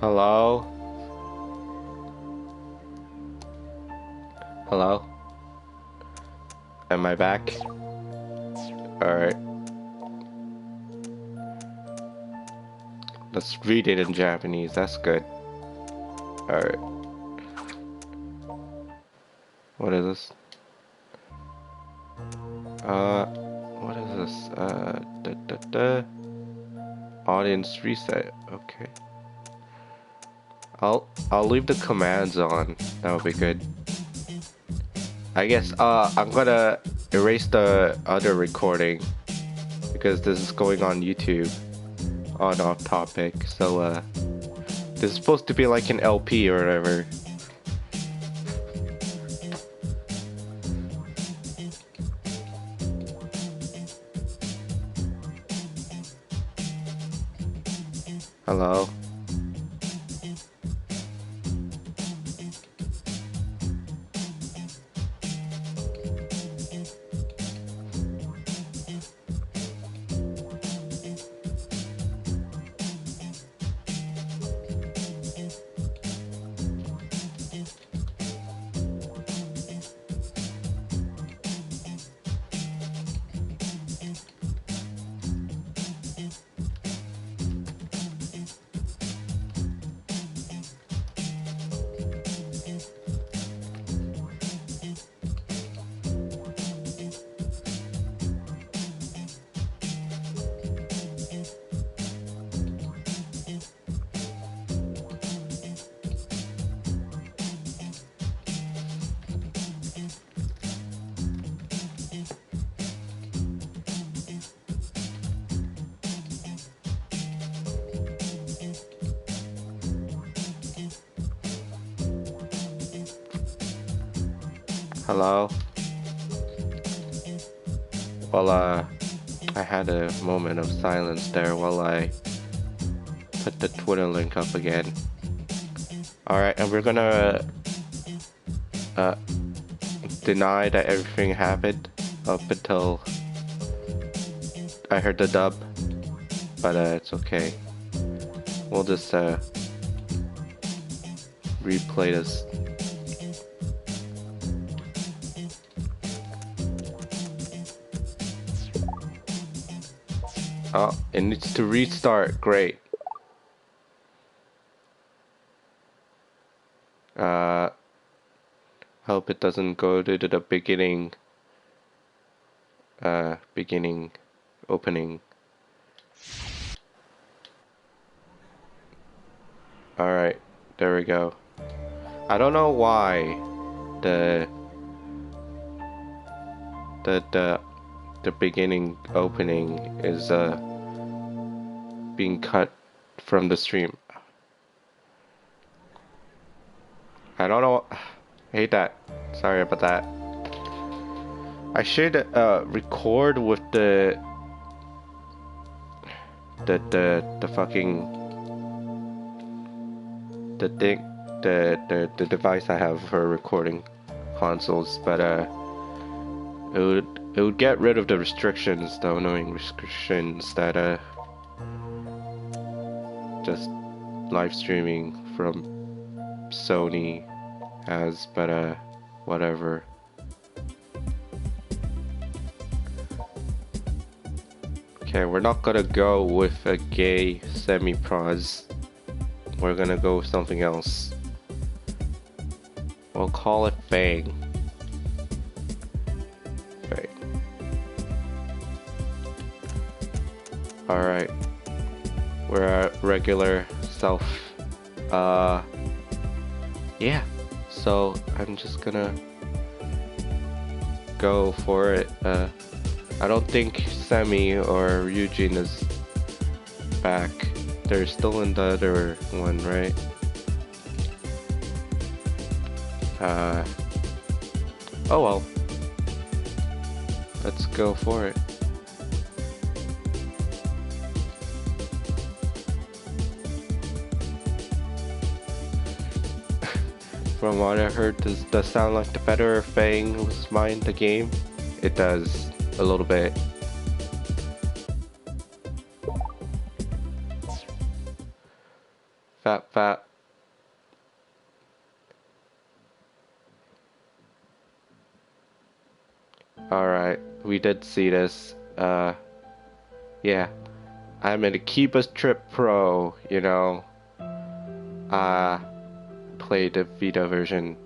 Hello? Hello? Am I back? Alright. Let's read it in Japanese. That's good. Alright. What is this? What is this? Audience reset. Okay. I'll leave the commands on. That would be good. I guess I'm gonna erase the other recording because this is going on YouTube on off topic. So this is supposed to be like an LP or whatever. Hello? Hello? Well, I had a moment of silence there while I put the Twitter link up again. Alright, and we're gonna deny that everything happened up until I heard the dub, but it's okay. We'll just replay this. Oh, it needs to restart. Great. Hope it doesn't go to the beginning opening. Alright, there we go. I don't know why the beginning opening is being cut from the stream. I don't know. I hate that. Sorry about that. I should record with the fucking the device I have for recording consoles, but it would get rid of the restrictions, the annoying restrictions that just live streaming from Sony has, but whatever. Okay, we're not gonna go with a gay semi-pros. We're gonna go with something else. We'll call it Fang. Alright, we're at regular self. Yeah, so I'm just gonna go for it. I don't think Semi or Eugene is back. They're still in the other one, right? Oh well. Let's go for it. From what I heard, does that sound like the better Fang was mine the game? It does, a little bit. Fap fap. Alright, we did see this. Yeah. I'm an AKIBA'S Trip Pro, you know. Played the Vita version.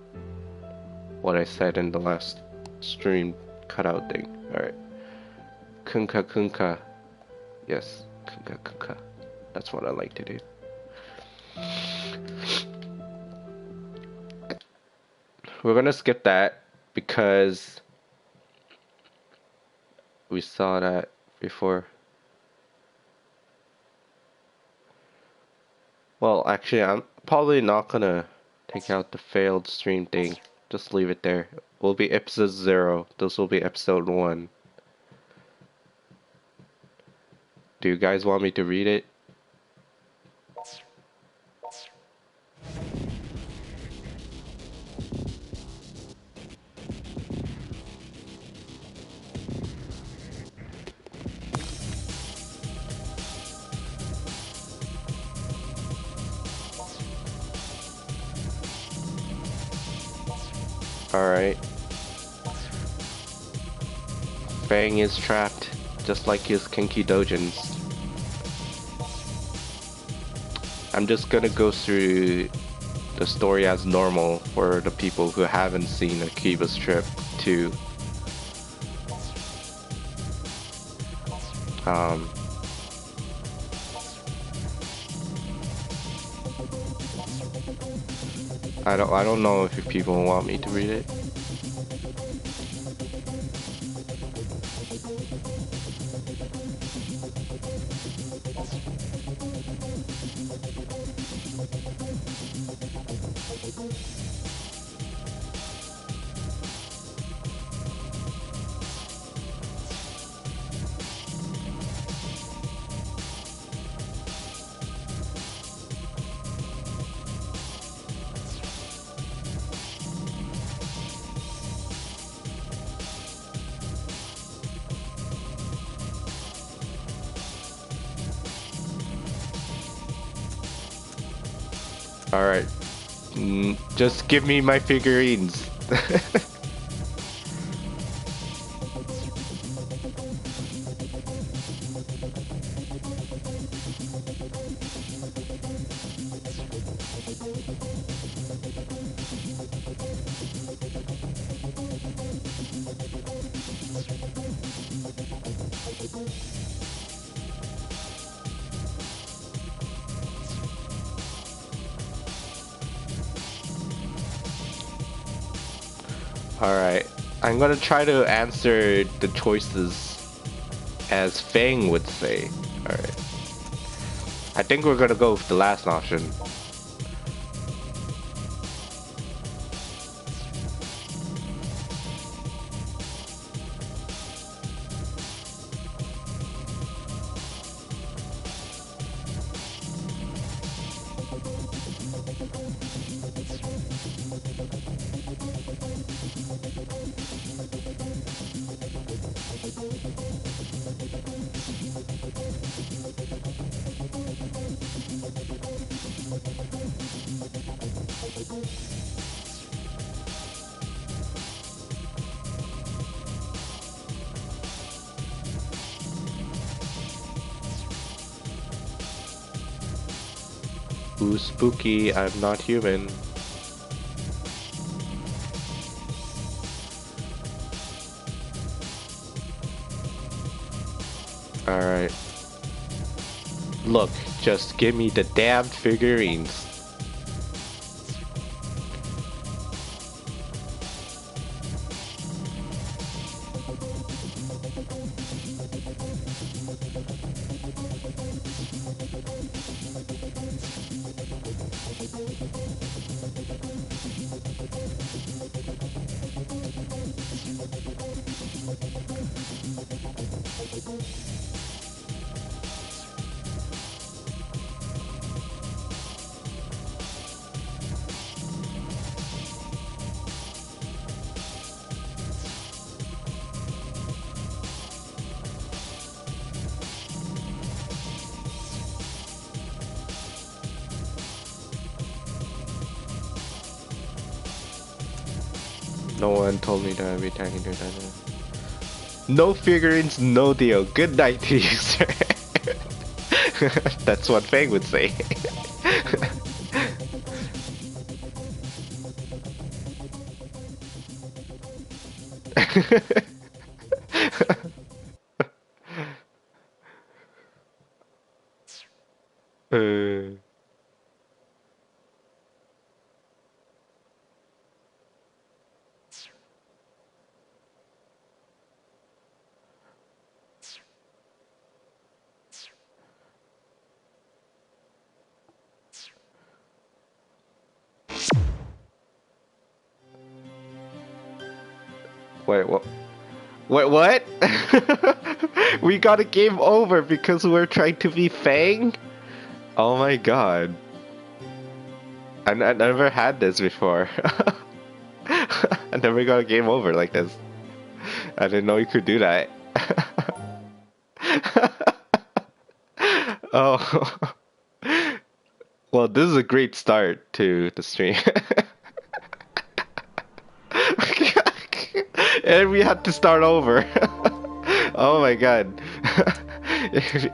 What I said in the last stream cutout thing. Alright. Kunka kunka. Yes, kunka kunka. That's what I like to do. We're gonna skip that because we saw that before. Well, actually, I'm probably not gonna take out the failed stream thing. Just leave it there. Will be episode 0. This will be episode 1. Do you guys want me to read it? Alright. Fang is trapped, just like his kinky dojins. I'm just gonna go through the story as normal for the people who haven't seen AKIBA'S Trip 2. I don't know if people want me to read it. Alright. Just give me my figurines. Alright, I'm gonna try to answer the choices as Fang would say. Alright. I think we're gonna go with the last option. Ooh, spooky, I'm not human. Alright. Look, just give me the damn figurines. No one told me that I'd be attacking their dino. No figurines, no deal. Good night to you, sir. That's what Fang would say. uh... Wait, what? Wait, what? We got a game over because we're trying to be Fang? Oh my god. I never had this before. I never got a game over like this. I didn't know you could do that. Oh. Well, this is a great start to the stream. And we had to start over. Oh my god.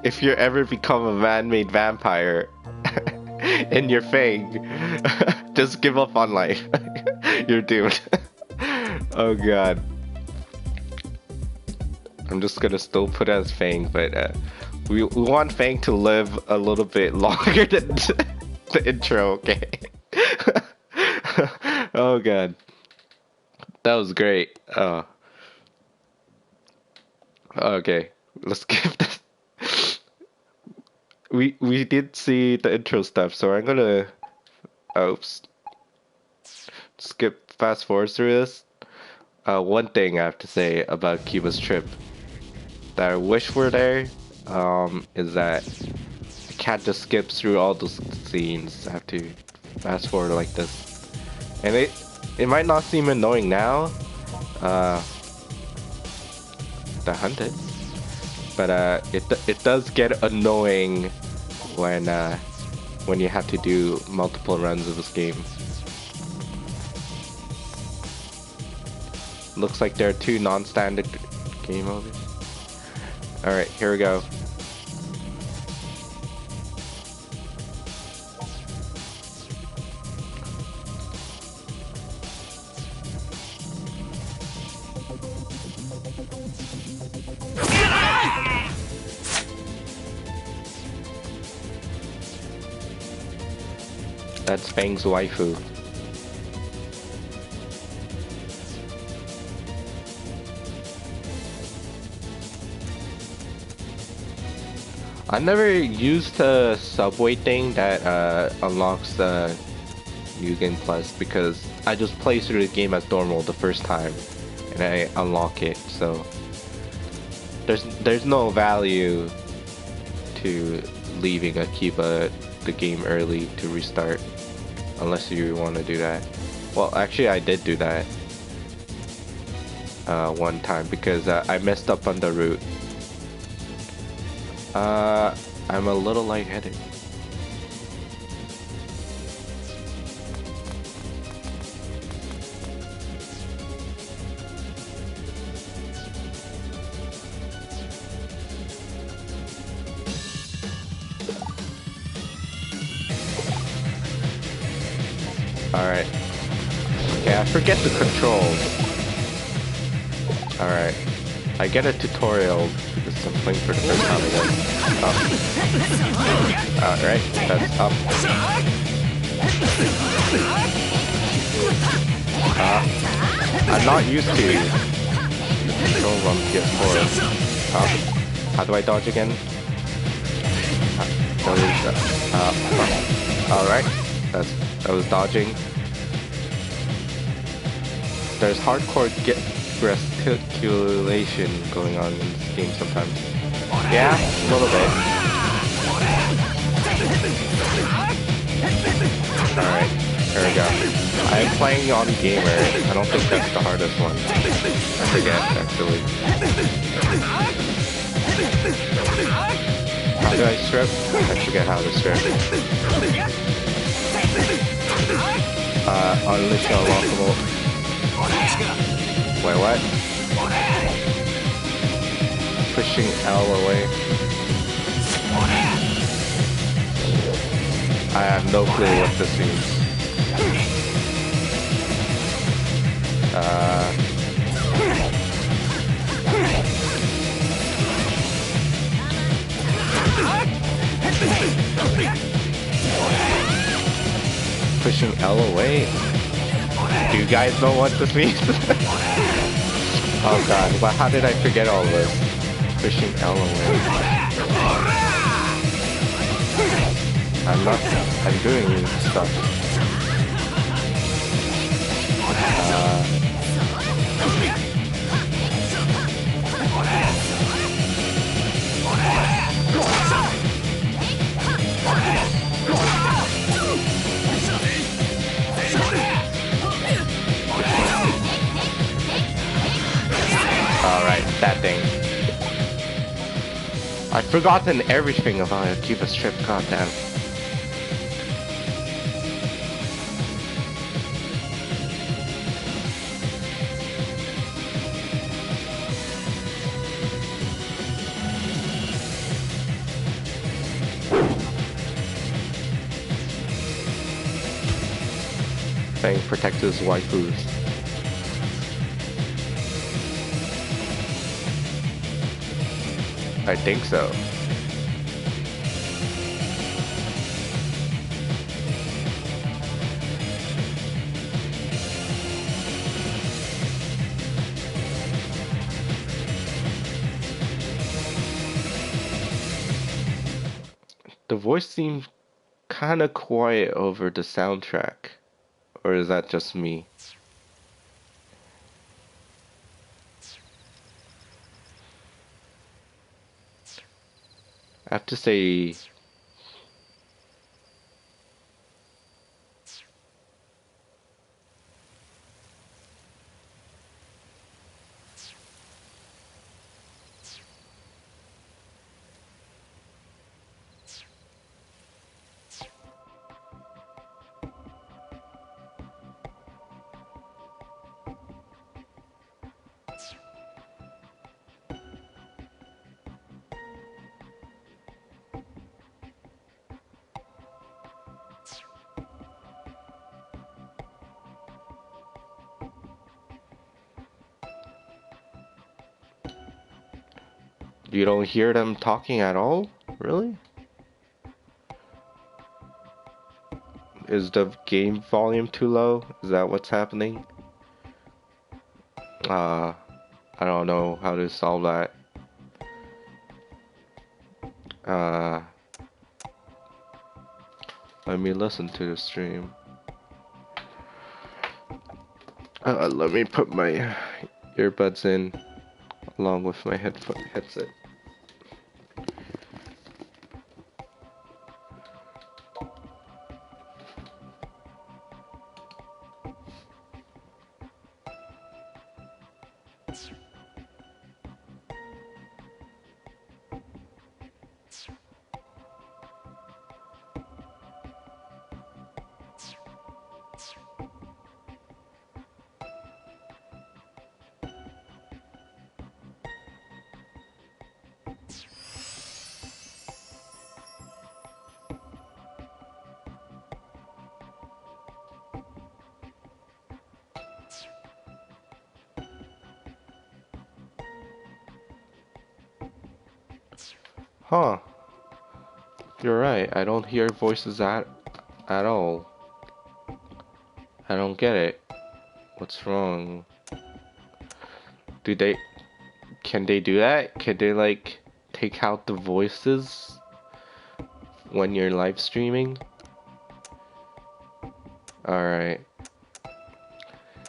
If you ever become a man-made vampire in your Fang, just give up on life. You're doomed. Oh god. I'm just gonna still put it as Fang, but we want Fang to live a little bit longer than the intro, okay? Oh god. That was great. Oh. Okay, let's give this. We did see the intro stuff, so I'm gonna oops. Skip fast forward through this. One thing I have to say about AKIBA'S trip that I wish were there is that I can't just skip through all those scenes. I have to fast forward like this, and it might not seem annoying now. The hunted, but it does get annoying when you have to do multiple runs of this game. Looks like there are 2 non-standard game overs. All right, here we go. That's Fang's waifu. I never used the subway thing that unlocks the New Game Plus because I just play through the game as normal the first time and I unlock it, so there's no value to leaving AKIBA the game early to restart unless you want to do that. Well, actually I did do that one time because I messed up on the route. I'm a little lightheaded. Alright. Okay, I forget the controls. Alright. I get a tutorial because I'm playing for the first time again. Up. Alright, that's up. I'm not used to the control on PS4. Up. How do I dodge again? Alright, that was dodging. There's hardcore gesticulation going on in this game sometimes. Yeah, a little bit. Alright, here we go. I am playing on Gamer. I don't think that's the hardest one. I forget, actually. How do I strip? I forget how to strip. Unleash unlockable. Wait, what? Pushing L away. I have no clue what this means. Pushing L away. Do you guys know what this means? Oh god, well, how did I forget all this? Pushing L away. I'm doing stuff. Alright, that thing. I've forgotten everything about AKIBA'S trip, goddamn. Fang protects his waifus. I think so. The voice seems kind of quiet over the soundtrack. Or is that just me? I have to say, you don't hear them talking at all? Really? Is the game volume too low? Is that what's happening? I don't know how to solve that. Let me listen to the stream. Let me put my earbuds in along with my headset. Huh. You're right, I don't hear voices at all. I don't get it. What's wrong? Can they do that? Can they like take out the voices when you're live streaming? Alright.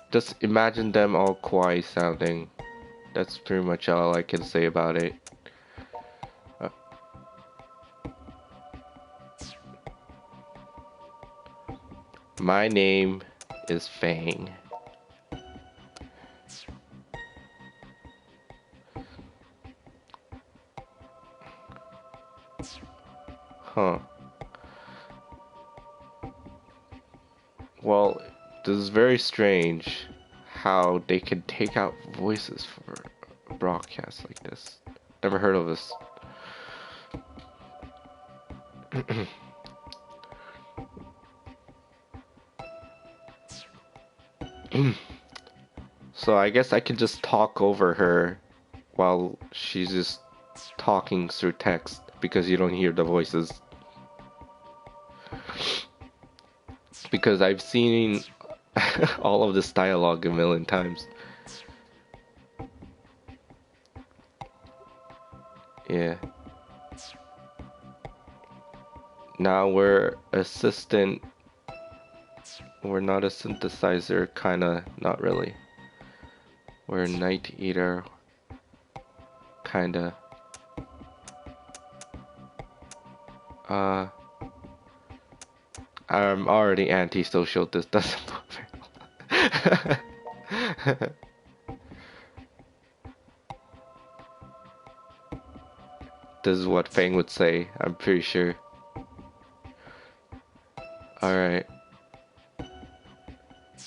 Just imagine them all quiet sounding. That's pretty much all I can say about it. My name is Fang. Huh. Well, this is very strange. how they can take out voices for a broadcast like this. Never heard of this. So I guess I can just talk over her while she's just talking through text because you don't hear the voices. Because I've seen all of this dialogue a million times. Yeah. Now we're assistant. We're not a synthesizer, kinda, not really. We're a night eater, kinda. I'm already antisocial. This doesn't move. This is what Fang would say, I'm pretty sure. Alright.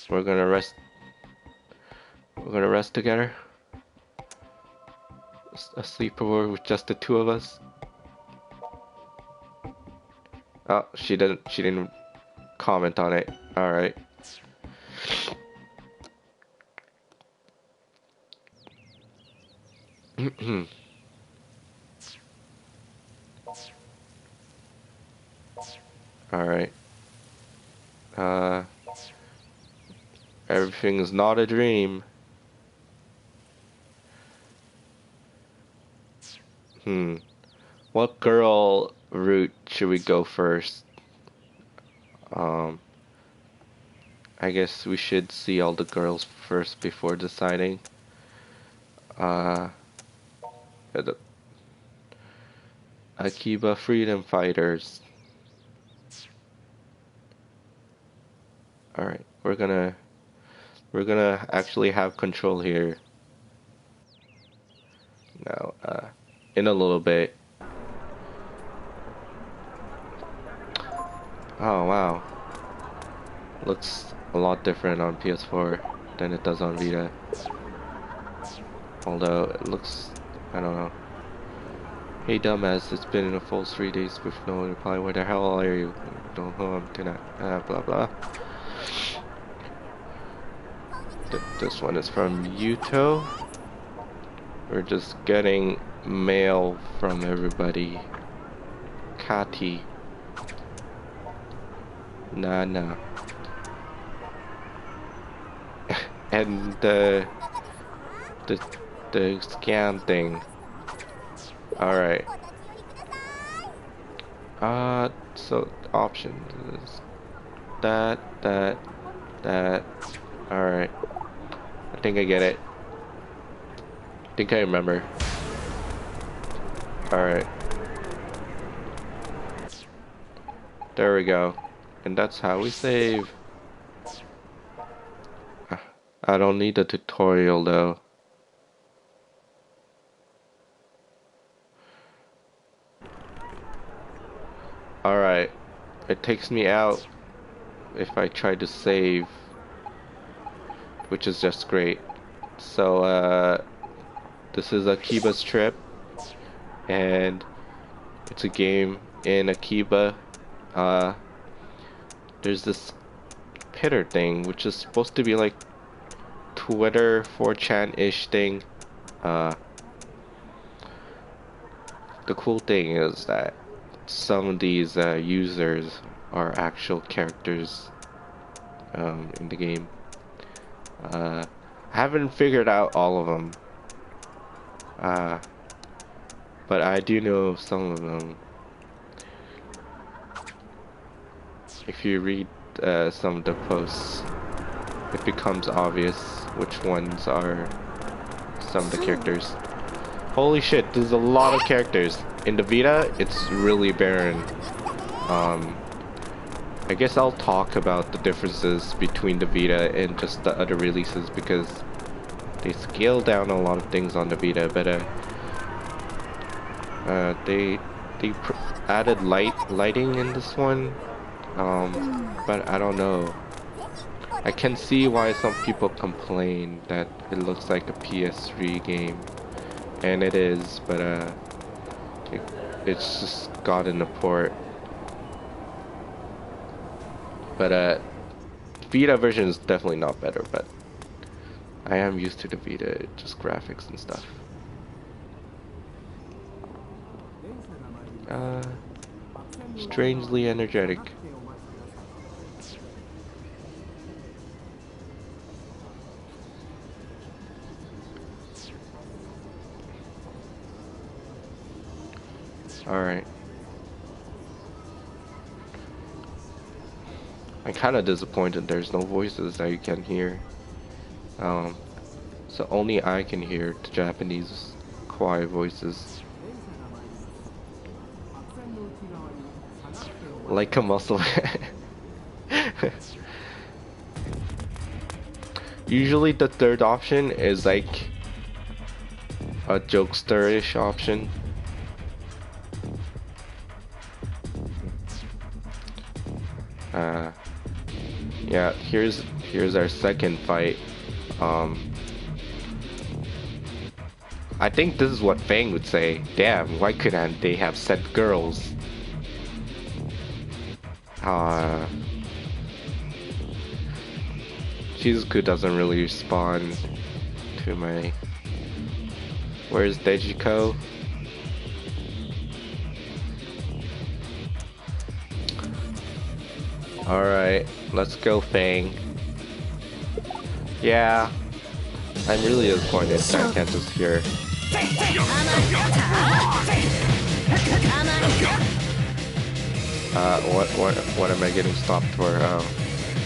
We're gonna rest. We're gonna rest together. A sleepover with just the two of us. Oh, she didn't comment on it. Alright. Alright. Everything is not a dream. What girl route should we go first? I guess we should see all the girls first before deciding. The AKIBA Freedom Fighters. Alright, we're gonna actually have control here. Now, in a little bit. Oh wow. Looks a lot different on PS4 than it does on Vita. Although it looks, I don't know. Hey dumbass, it's been a full 3 days with no reply. Where the hell are you? Don't home tonight. Blah blah. This one is from Yuto. We're just getting mail from everybody. Kati. Nana. And the scan thing. Alright. So options is that. Alright. I think I get it. I think I remember. Alright. There we go. And that's how we save. I don't need a tutorial though. Alright. It takes me out if I try to save, which is just great. So this is AKIBA'S Trip, and it's a game in AKIBA. There's this pitter thing, which is supposed to be like Twitter 4chan-ish thing. The cool thing is that some of these users are actual characters in the game. I haven't figured out all of them, but I do know some of them. If you read some of the posts, it becomes obvious which ones are some of the characters. Holy shit, there's a lot of characters. In the Vita, it's really barren. I guess I'll talk about the differences between the Vita and just the other releases, because they scaled down a lot of things on the Vita, but they added lighting in this one, but I don't know. I can see why some people complain that it looks like a PS3 game, and it is, but it's just gotten a port. But Vita version is definitely not better, but I am used to the Vita, just graphics and stuff. Strangely energetic. Alright. I'm kind of disappointed there's no voices that you can hear. So only I can hear the Japanese quiet voices. Like a muscle. Usually the third option is like a jokester-ish option. Yeah, here's our second fight. I think this is what Fang would say. Damn, why couldn't they have sent girls? Shizuku doesn't really respond to my... Where's Dejiko? Alright, let's go Fang. Yeah, I'm really disappointed that I can't just hear. What am I getting stopped for?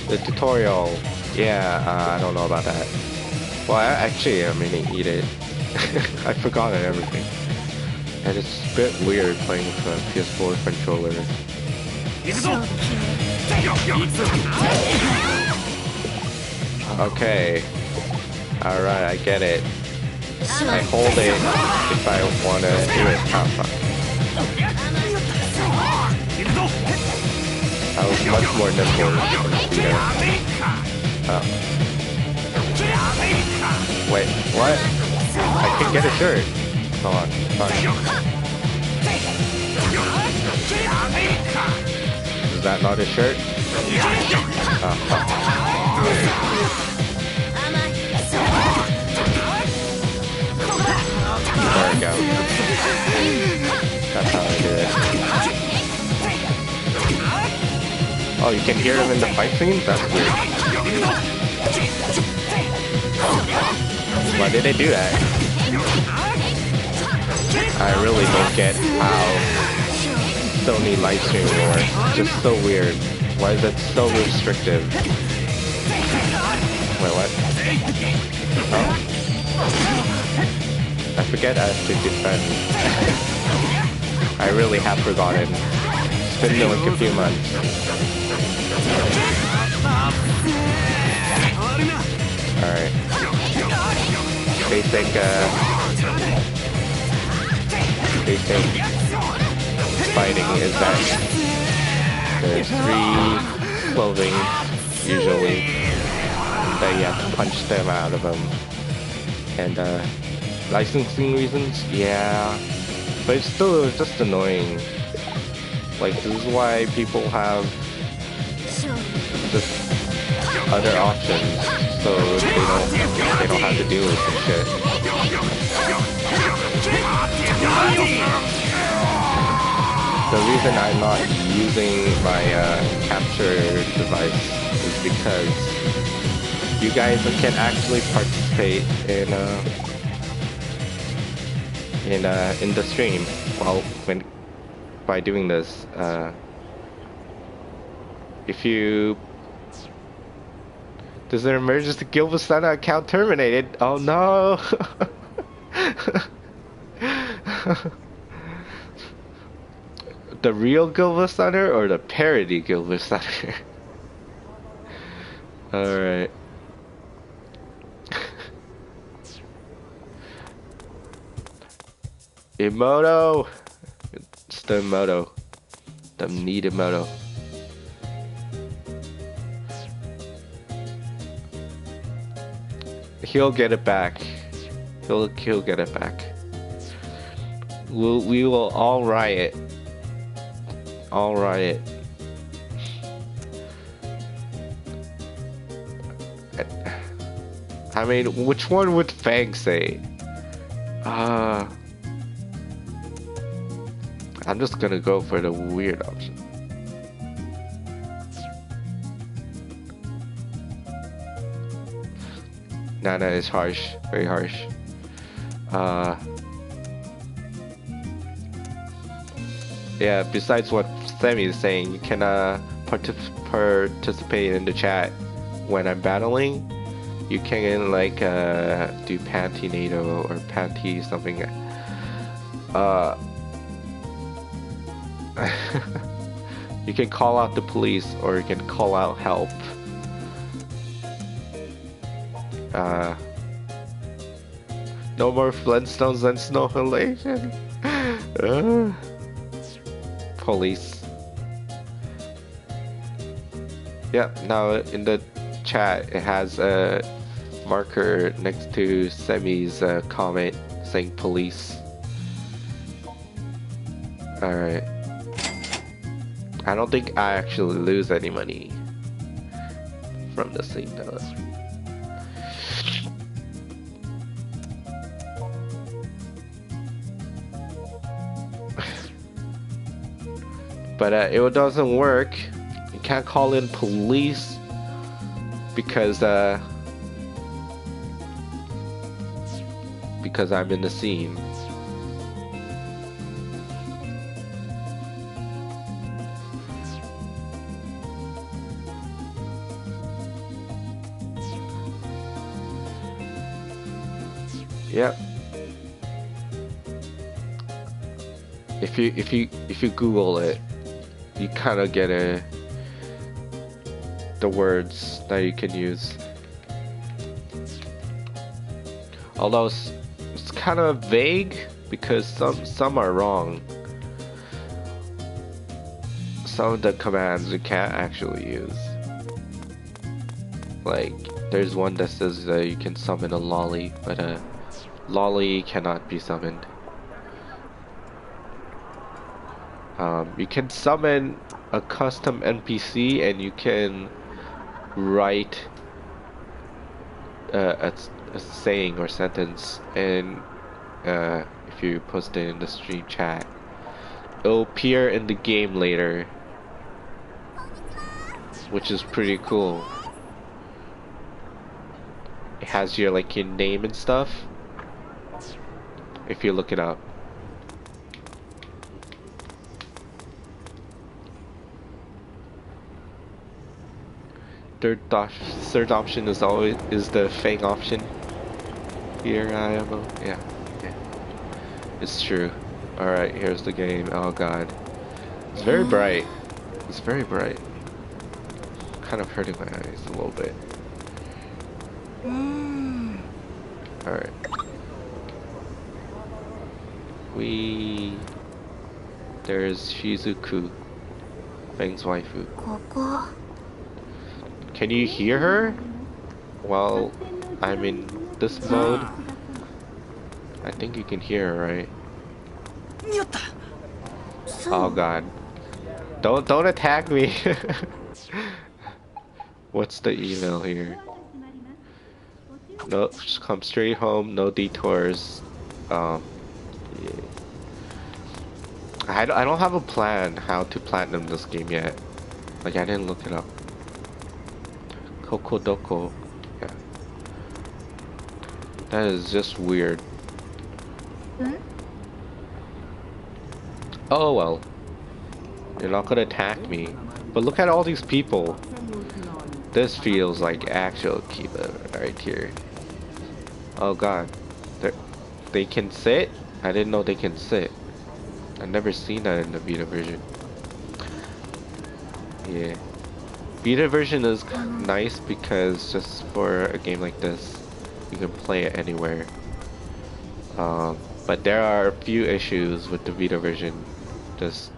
The tutorial. Yeah, I don't know about that. Well, actually, I'm gonna eat it. I forgot everything. And it's a bit weird playing with a PS4 controller. Okay. Alright, I get it. I hold it if I wanna do it. Oh, fuck. I was much more nimble. Oh. Wait, what? I can get a shirt. Hold on, fine. Is that not a shirt? Oh, fuck. There we go. That's how I do it. Oh, you can hear them in the fight scene? That's weird. Why did they do that? I really don't get how Sony livestream works. Just so weird. Why is it so restrictive? Wait, what? Oh. I forget I have to defend. I really have forgotten. It's been like a few months. Alright. Basic fighting is that there's 3 clothing usually that you have to punch them out of them. And licensing reasons, yeah, but it's still just annoying. Like, this is why people have just other options, so they don't have to deal with this shit. The reason I'm not using my capture device is because you guys can actually participate in the stream by doing this. If you... There's an emergency Gilbasana account terminated. Oh no! The real Gilbasana or the parody Gilbasana? Alright. Emoto! It's the emoto. The need emoto. He'll get it back. He'll get it back. We will all riot. All riot. I mean, which one would Fang say? I'm just gonna go for the weird option. Nana is harsh, very harsh. Yeah, besides what Sammy is saying, you can participate in the chat when I'm battling. You can like do Panty-NATO or Panty something. You can call out the police or you can call out help. No more Flintstones and snow halation. Police. Yep, now in the chat it has a marker next to Semi's comment saying police. Alright. I don't think I actually lose any money from this thing though. But it doesn't work. You can't call in police because I'm in the scene. Yep. If you Google it, you kind of get the words that you can use. Although it's kind of vague because some are wrong. Some of the commands you can't actually use. Like there's one that says you can summon a lolly, but a lolly cannot be summoned. You can summon a custom NPC and you can write a saying or sentence, and if you post it in the stream chat, it'll appear in the game later, which is pretty cool. It has your like your name and stuff if you look it up. Third option is the Fang option. Here I am. Yeah. It's true. Alright, here's the game. Oh god. It's very bright. It's very bright. Kind of hurting my eyes a little bit. Alright. There's Shizuku, Fang's waifu. Can you hear her while I'm in this mode? I think you can hear her, right? Oh god. Don't attack me. What's the email here? No, just come straight home, no detours. Yeah. I don't have a plan how to platinum this game yet. Like I didn't look it up. Kokodoko. Yeah. That is just weird. Oh well. You're not gonna attack me. But look at all these people. This feels like actual AKIBA right here. Oh god. They can sit? I didn't know they can sit. I've never seen that in the Vita version. Yeah. Vita version is nice because just for a game like this, you can play it anywhere. But there are a few issues with the Vita version. Just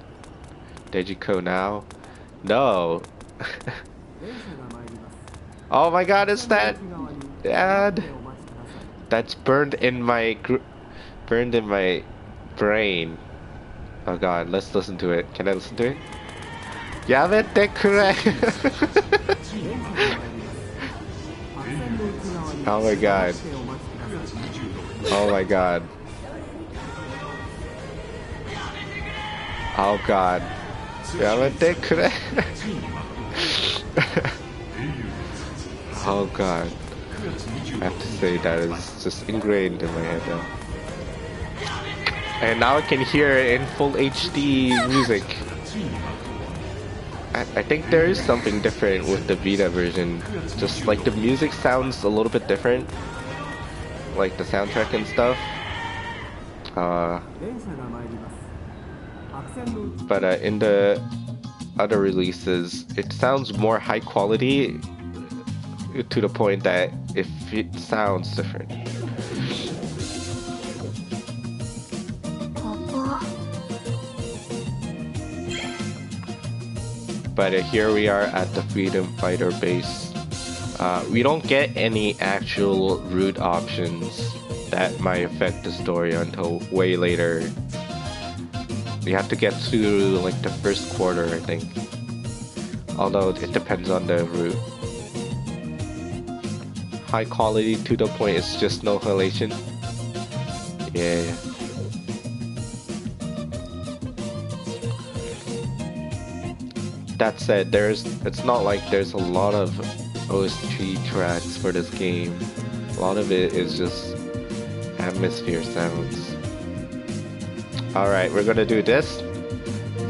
Dejiko now? No. Oh my god, it's that Dad. That's burned in my brain. Oh god, let's listen to it. Can I listen to it? Yamete kure. Oh my god. Oh my god. Oh god. Yamete kure. Oh god. I have to say that is just ingrained in my head now. And now I can hear it in full HD music. I think there is something different with the Vita version. Just like the music sounds a little bit different. Like the soundtrack and stuff. But in the other releases, it sounds more high quality to the point that it sounds different. But here we are at the Freedom Fighter base. We don't get any actual route options that might affect the story until way later. We have to get through like the first quarter, I think. Although it depends on the route. High quality to the point it's just no halation. Yeah. That said, it's not like there's a lot of OST tracks for this game. A lot of it is just atmosphere sounds. Alright, we're gonna do this.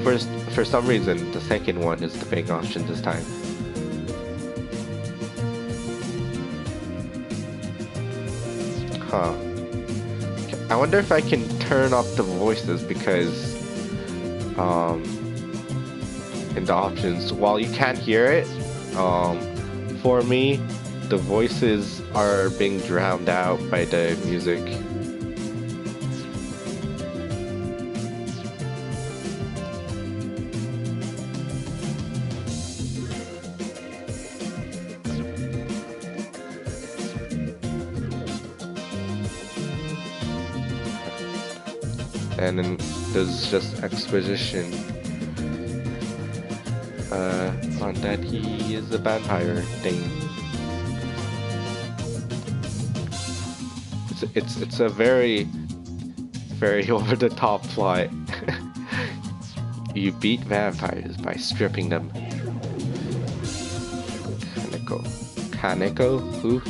First, for some reason, the second one is the Fang option this time. Huh. I wonder if I can turn up the voices because in the options, while you can't hear it, for me, the voices are being drowned out by the music. And then there's just exposition on that he is a vampire thing. It's a very over the top plot. You beat vampires by stripping them. Kaneko? Who?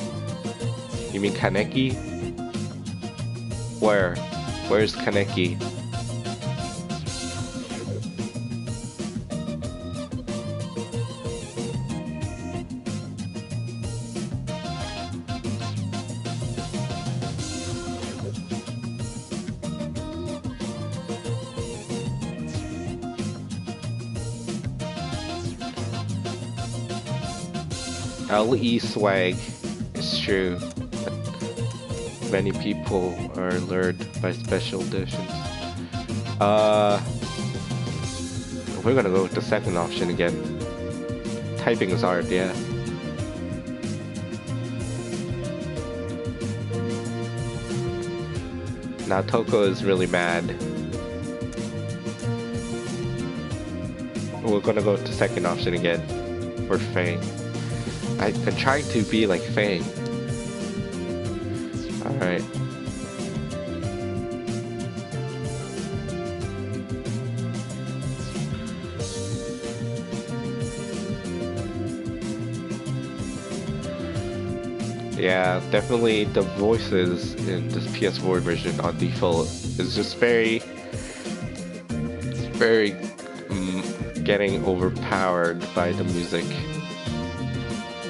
You mean Kaneki? Where's Kaneki? LE swag is true. Many people are lured by special editions. We're gonna go with the second option again. Typing is hard, yeah. Now Toko is really mad. We're gonna go with the second option again for Fang. I'm trying to be like Fang. Alright. Yeah, definitely the voices in this PS4 version on default is just very getting overpowered by the music.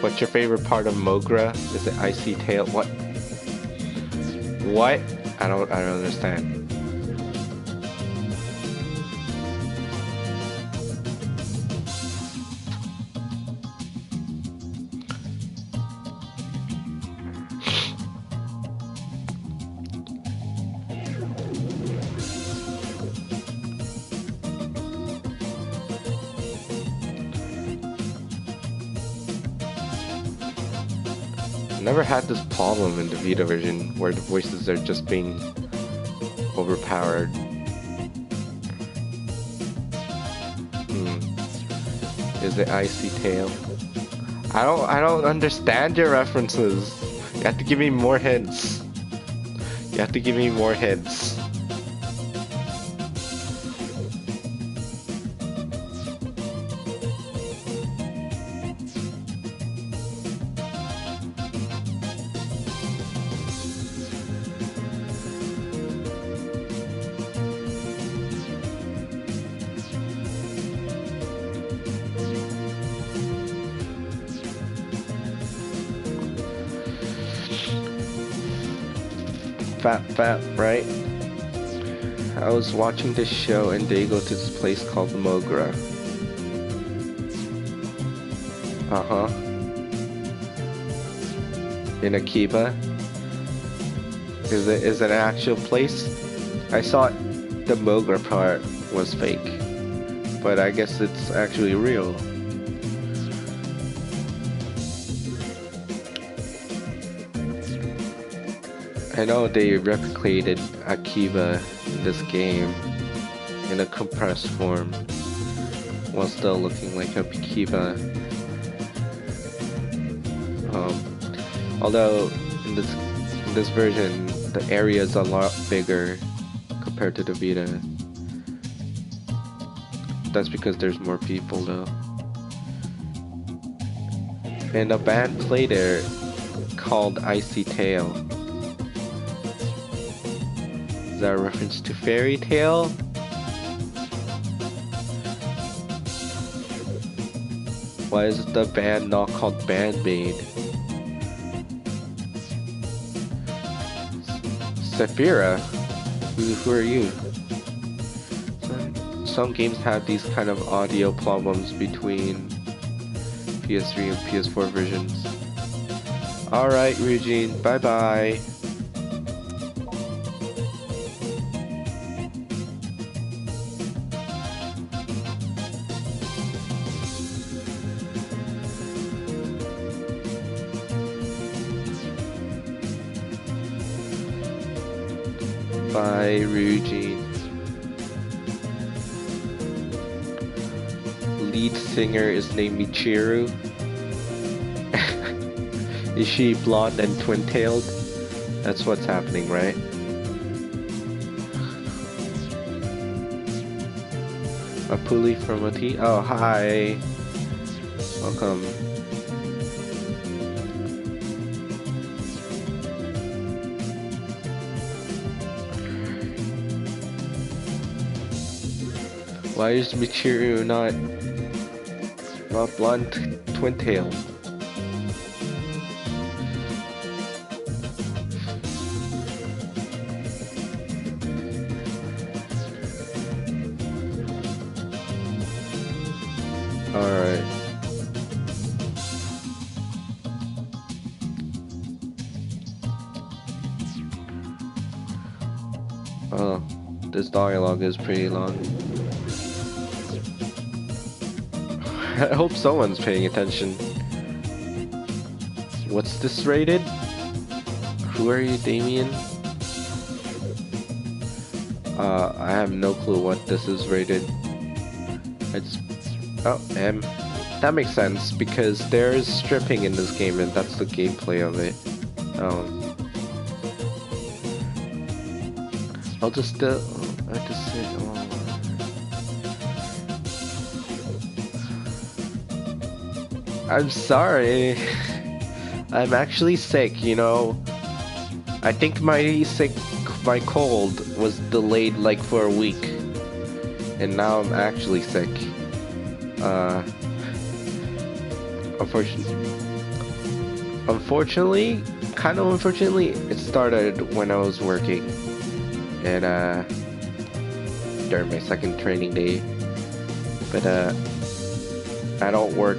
What's your favorite part of Mogra? Is it Icy Tail? What? What? I don't understand. never had this problem in the Vita version where the voices are just being overpowered. Is it Icy Tail? I don't understand your references. You have to give me more hints. You have to give me more hints. Fat, right? I was watching this show and they go to this place called Mogra. Uh-huh. In Akiba. Is it an actual place? I thought the Mogra part was fake, but I guess it's actually real. I know they replicated Akiba in this game in a compressed form while still looking like Akiba. Although in this version the area is a lot bigger compared to the Vita. That's because there's more people though. And a band played there called Icy Tail. Is that a reference to Fairy Tail? Why is the band not called Bandmaid? Saphira? Who are you? Some games have these kind of audio problems between PS3 and PS4 versions. Alright, Eugene, bye bye. Bye, Eugene. Lead singer is named Michiru. Is she blonde and twin-tailed? That's what's happening, right? A pulley from a T. Oh, hi. Welcome. Why is Michiru not blonde twin-tailed? Alright. Oh, this dialogue is pretty long. I hope someone's paying attention. What's this rated? Who are you, Damien? I have no clue what this is rated. Oh, M. That makes sense because there's stripping in this game and that's the gameplay of it. I'll just I just say, I'm sorry. I'm actually sick, you know. I think my cold was delayed like for a week. And now I'm actually sick. Unfortunately, it started when I was working. And during my second training day. But I don't work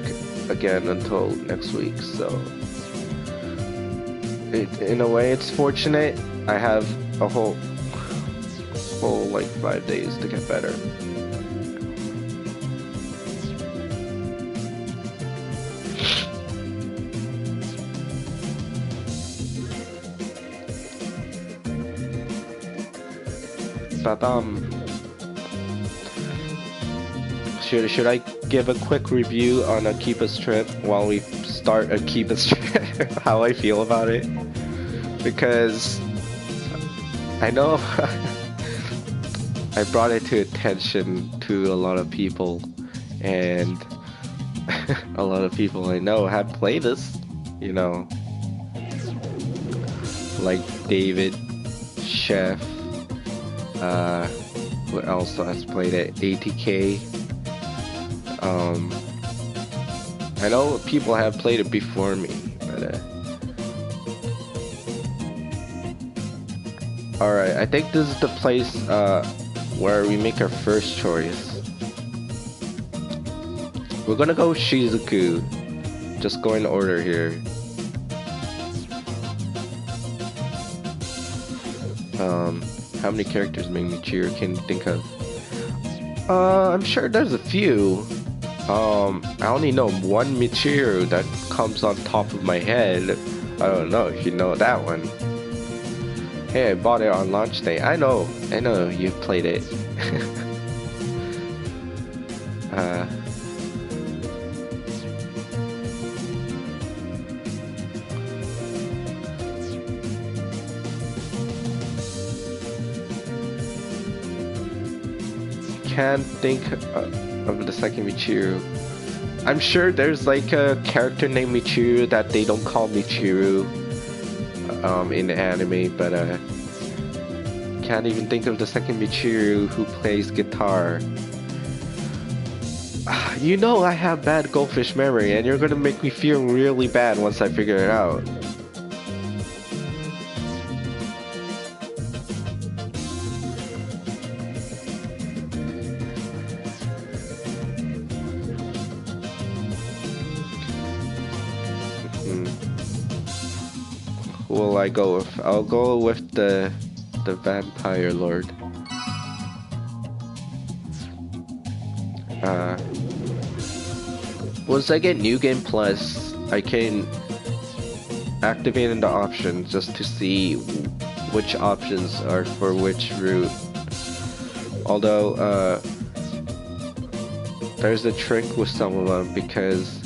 again until next week, so in a way it's fortunate. I have a whole like 5 days to get better. But should I give a quick review on AKIBA'S trip while we start AKIBA'S trip? How I feel about it? Because I know I brought it to attention to a lot of people, and a lot of people I know have played this, you know, like David, Chef, what else has played it? ATK. I know people have played it before me, but alright, I think this is the place where we make our first choice. We're gonna go Shizuku. Just go in order here. How many characters make Michiru can think of? I'm sure there's a few. I only know one Michiru that comes on top of my head. I don't know if you know that one. Hey, I bought it on launch day. I know you've played it. Can't think of the second Michiru. I'm sure there's like a character named Michiru that they don't call Michiru in the anime, but can't even think of the second Michiru who plays guitar. You know I have bad goldfish memory, and you're gonna make me feel really bad once I figure it out. Who will I go with? I'll go with the Vampire Lord. Once I get New Game Plus, I can activate in the options just to see which options are for which route. Although there's a trick with some of them, because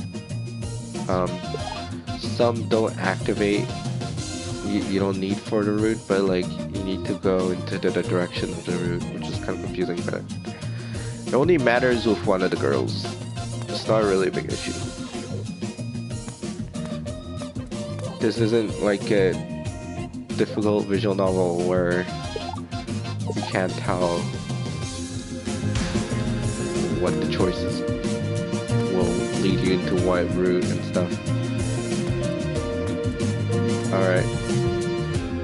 some don't activate. You don't need for the route, but like you need to go into the direction of the route, which is kind of confusing. But it only matters with one of the girls. It's not really a big issue. This isn't like a difficult visual novel where you can't tell what the choices will lead you into what route and stuff. Alright.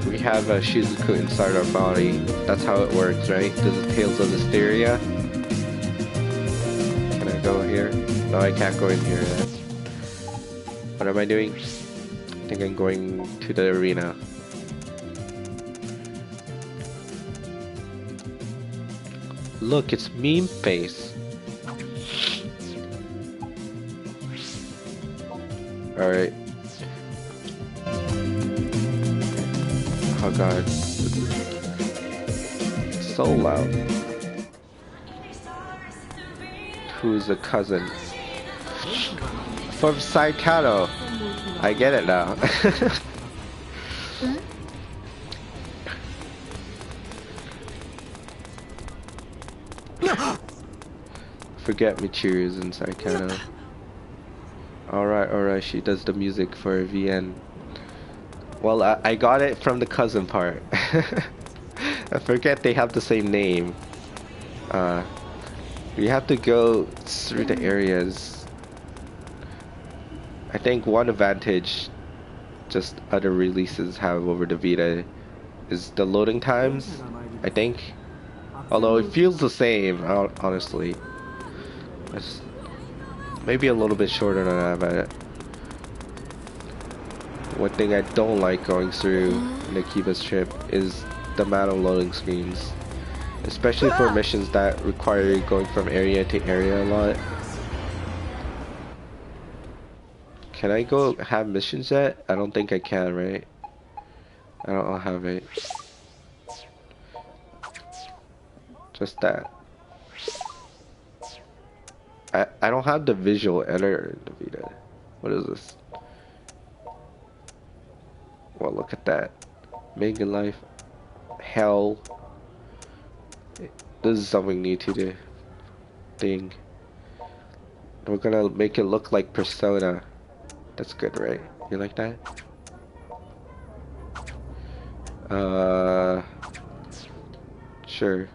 We have a Shizuku inside our body. That's how it works, right? This is Tales of Hysteria. Can I go here? No, I can't go in here yet. What am I doing? I think I'm going to the arena. Look, it's Meme Face. Alright. Oh god. It's so loud. Who's the cousin? From Saikado. I get it now. Forget Michiru's in Saikado. Alright, she does the music for VN. Well, I got it from the cousin part. I forget they have the same name. We have to go through the areas. I think one advantage just other releases have over the Vita is the loading times, I think. Although it feels the same, honestly. It's maybe a little bit shorter than that, but one thing I don't like going through the AKIBA'S trip is the amount of loading screens. Especially for missions that require you going from area to area a lot. Can I go have missions yet? I don't think I can, right? I don't have it. Just that. I don't have the visual editor in the Vita. What is this? Well, look at that. Mega Life. Hell. This is something new to the thing. We're gonna make it look like Persona. That's good, right? You like that? Sure.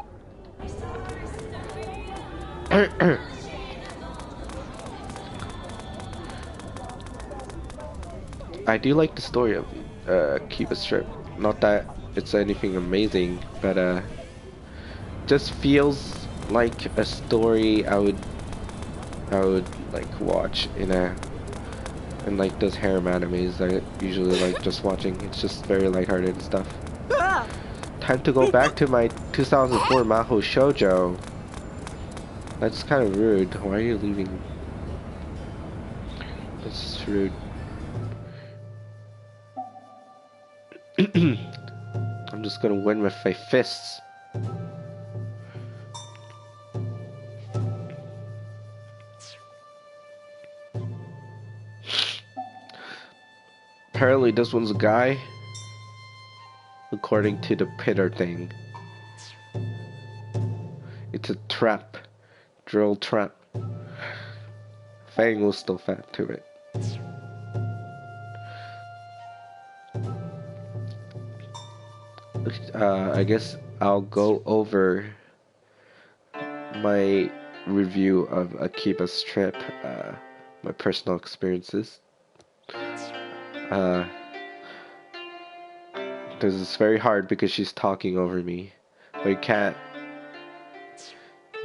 I do like the story of AKIBA'S trip. Not that it's anything amazing, but just feels like a story I would like watch in like those harem animes I usually like just watching. It's just very lighthearted and stuff. Time to go back to my 2004 Maho Shoujo. That's kind of rude. Why are you leaving? That's just rude. I'm just gonna win with my fists. Apparently this one's a guy, according to the pitter thing. It's a trap. Drill trap. Fang was still fat to it. I guess I'll go over my review of AKIBA'S trip, my personal experiences. This is very hard because she's talking over me. But you can't.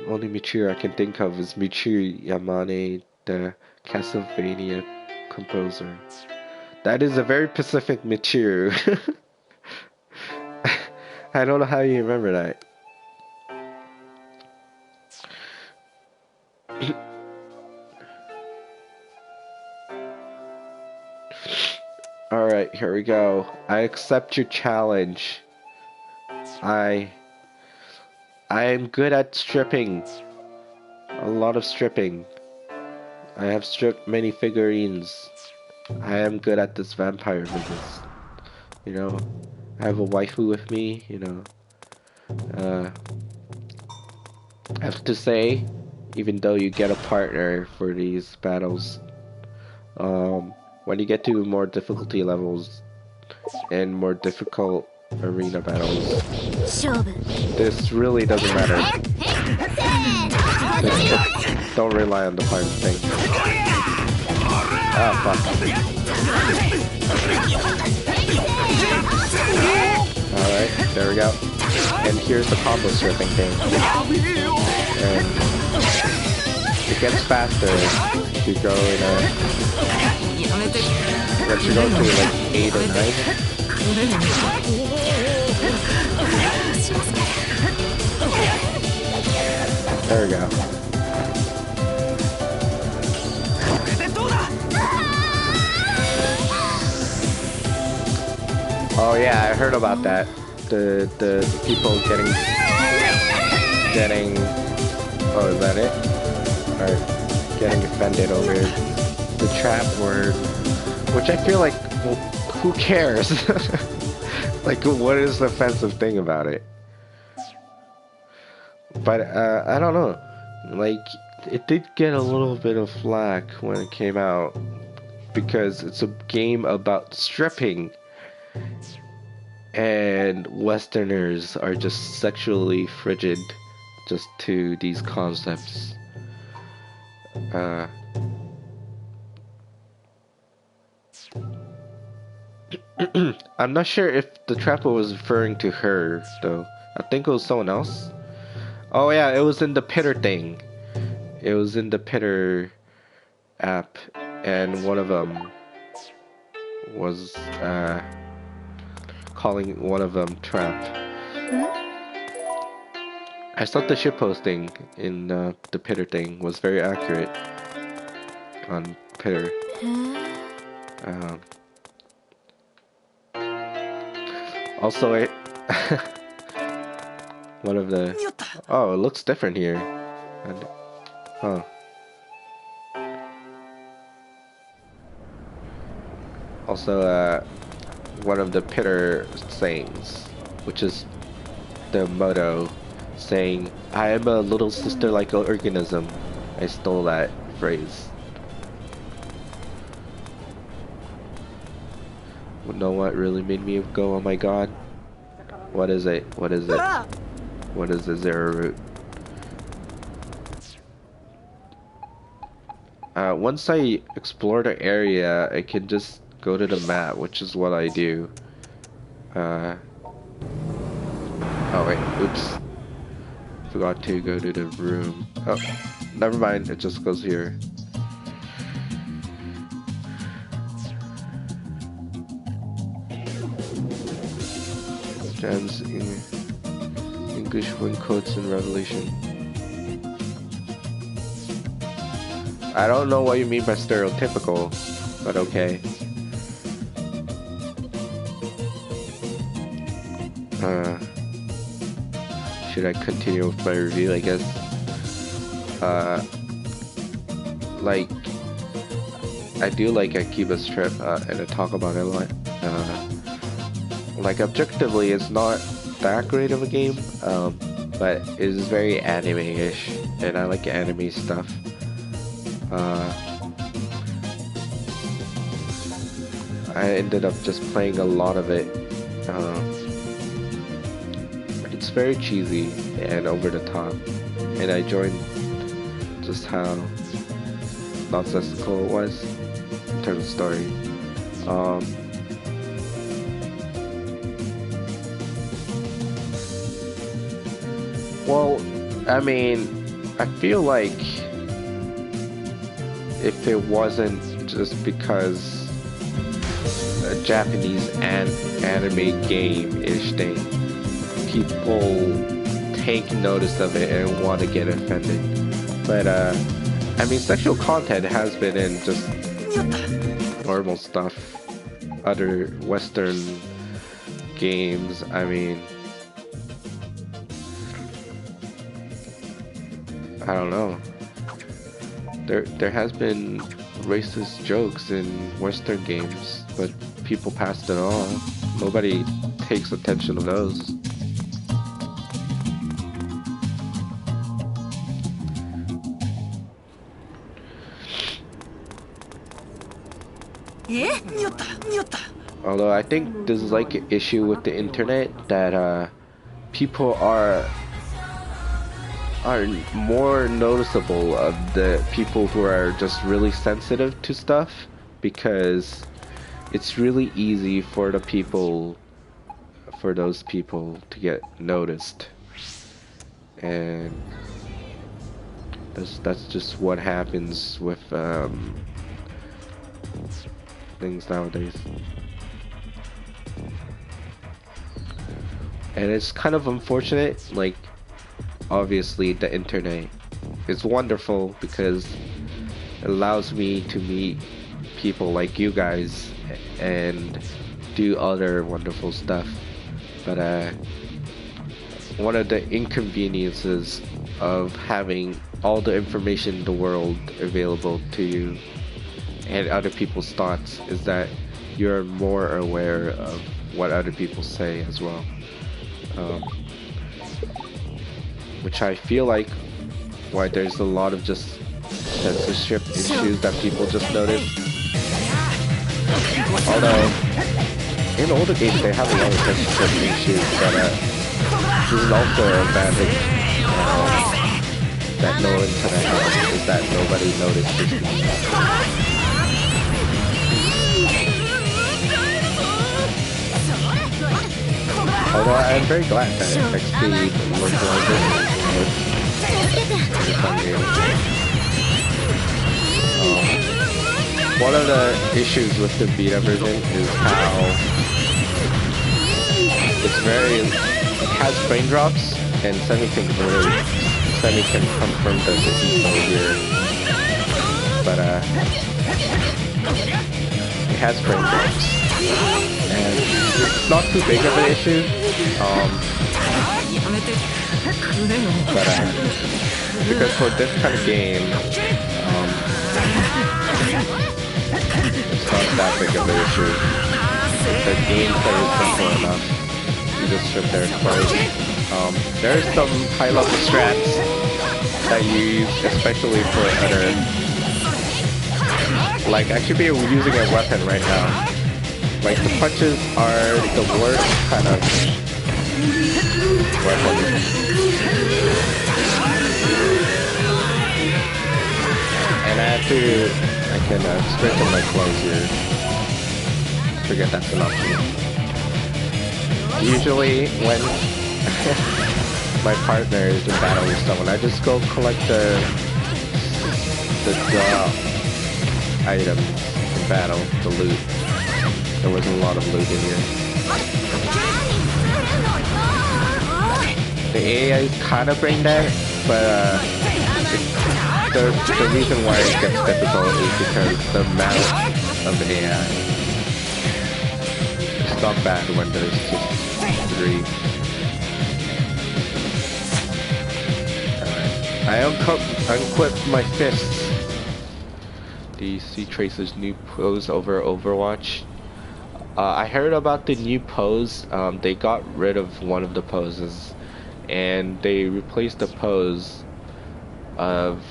Only Michiru I can think of is Michiru Yamane, the Castlevania composer. That is a very specific Michiru. I don't know how you remember that. Alright, here we go. I accept your challenge. I am good at stripping. A lot of stripping. I have stripped many figurines. I am good at this vampire business. You know, I have a waifu with me, you know. I have to say, even though you get a partner for these battles, when you get to more difficulty levels and more difficult arena battles, this really doesn't matter. Don't rely on the partner thing. Ah, fuck. Alright, there we go. And here's the combo stripping thing. And it gets faster if you go in once you go to like 8 or 9. There we go. Oh yeah, I heard about that. The people getting oh, is that it? Or getting offended over the trap word, which I feel like, well, who cares? Like, what is the offensive thing about it? But I don't know. Like, it did get a little bit of flack when it came out because it's a game about stripping. And Westerners are just sexually frigid just to these concepts. I'm not sure if the trapper was referring to her, though. I think it was someone else. Oh yeah, it was in the Pitter thing. It was in the Pitter app, and one of them was calling one of them trap. I thought the shitposting in the Pitter thing was very accurate on Pitter. Also, one of the... Oh, it looks different here. Huh. Also, one of the Pitter sayings, which is the motto, saying, "I am a little sister-like organism." I stole that phrase. You know what really made me go, oh my god? What is it? What is it? What is the zero root? Once I explore the area, I can just go to the map, which is what I do. Oh wait, oops. Forgot to go to the room. Oh, never mind, it just goes here. Gems in English win quotes in Revelation. I don't know what you mean by stereotypical, but okay. Should I continue with my review, I guess? Like, I do like AKIBA'S trip, and I talk about it a lot. Like, objectively, it's not that great of a game, but it is very anime-ish, and I like anime stuff. I ended up just playing a lot of it. It's very cheesy and over the top, and I enjoyed just how nonsensical it was in terms of story. Well, I mean, I feel like if it wasn't just because a Japanese anime game-ish thing, people take notice of it and want to get offended. But I mean, sexual content has been in just normal stuff, other Western games. I mean, I don't know. There has been racist jokes in Western games, but people passed it on. Nobody takes attention to those. Although I think there's like an issue with the internet that people are more noticeable of the people who are just really sensitive to stuff, because it's really easy for those people to get noticed, and that's just what happens with things nowadays. And it's kind of unfortunate. Like, obviously the internet is wonderful because it allows me to meet people like you guys and do other wonderful stuff, but one of the inconveniences of having all the information in the world available to you and other people's thoughts is that you're more aware of what other people say as well, which I feel like why there's a lot of just censorship issues that people just notice. Although in older games they have a lot of censorship issues, but this is also an advantage that no internet has, is that nobody notices. Although I'm very glad that XP localization one of the issues with the beta version is how it has frame drops, and Semi can confirm that this is over here, but it has frame drops, and it's not too big of an issue. But because for this kind of game, it's not that big of an issue. The gameplay is simple enough. You just sit there and play. There's some high-level strats that you use, especially for other. Like I should be using a weapon right now. Like the punches are the worst kind of weapon. And I can straighten my clothes here. Forget that's an option. Usually when my partner is in battle with someone, I just go collect the items in battle, the loot. There wasn't a lot of loot in here. The AI is kind of brain dead, but the reason why it gets difficult is because the amount of the AI. It's not bad when there's just 3. Alright. I unequipped my fists. Do you see Tracer's new pose over Overwatch? I heard about the new pose. They got rid of one of the poses and they replaced the pose of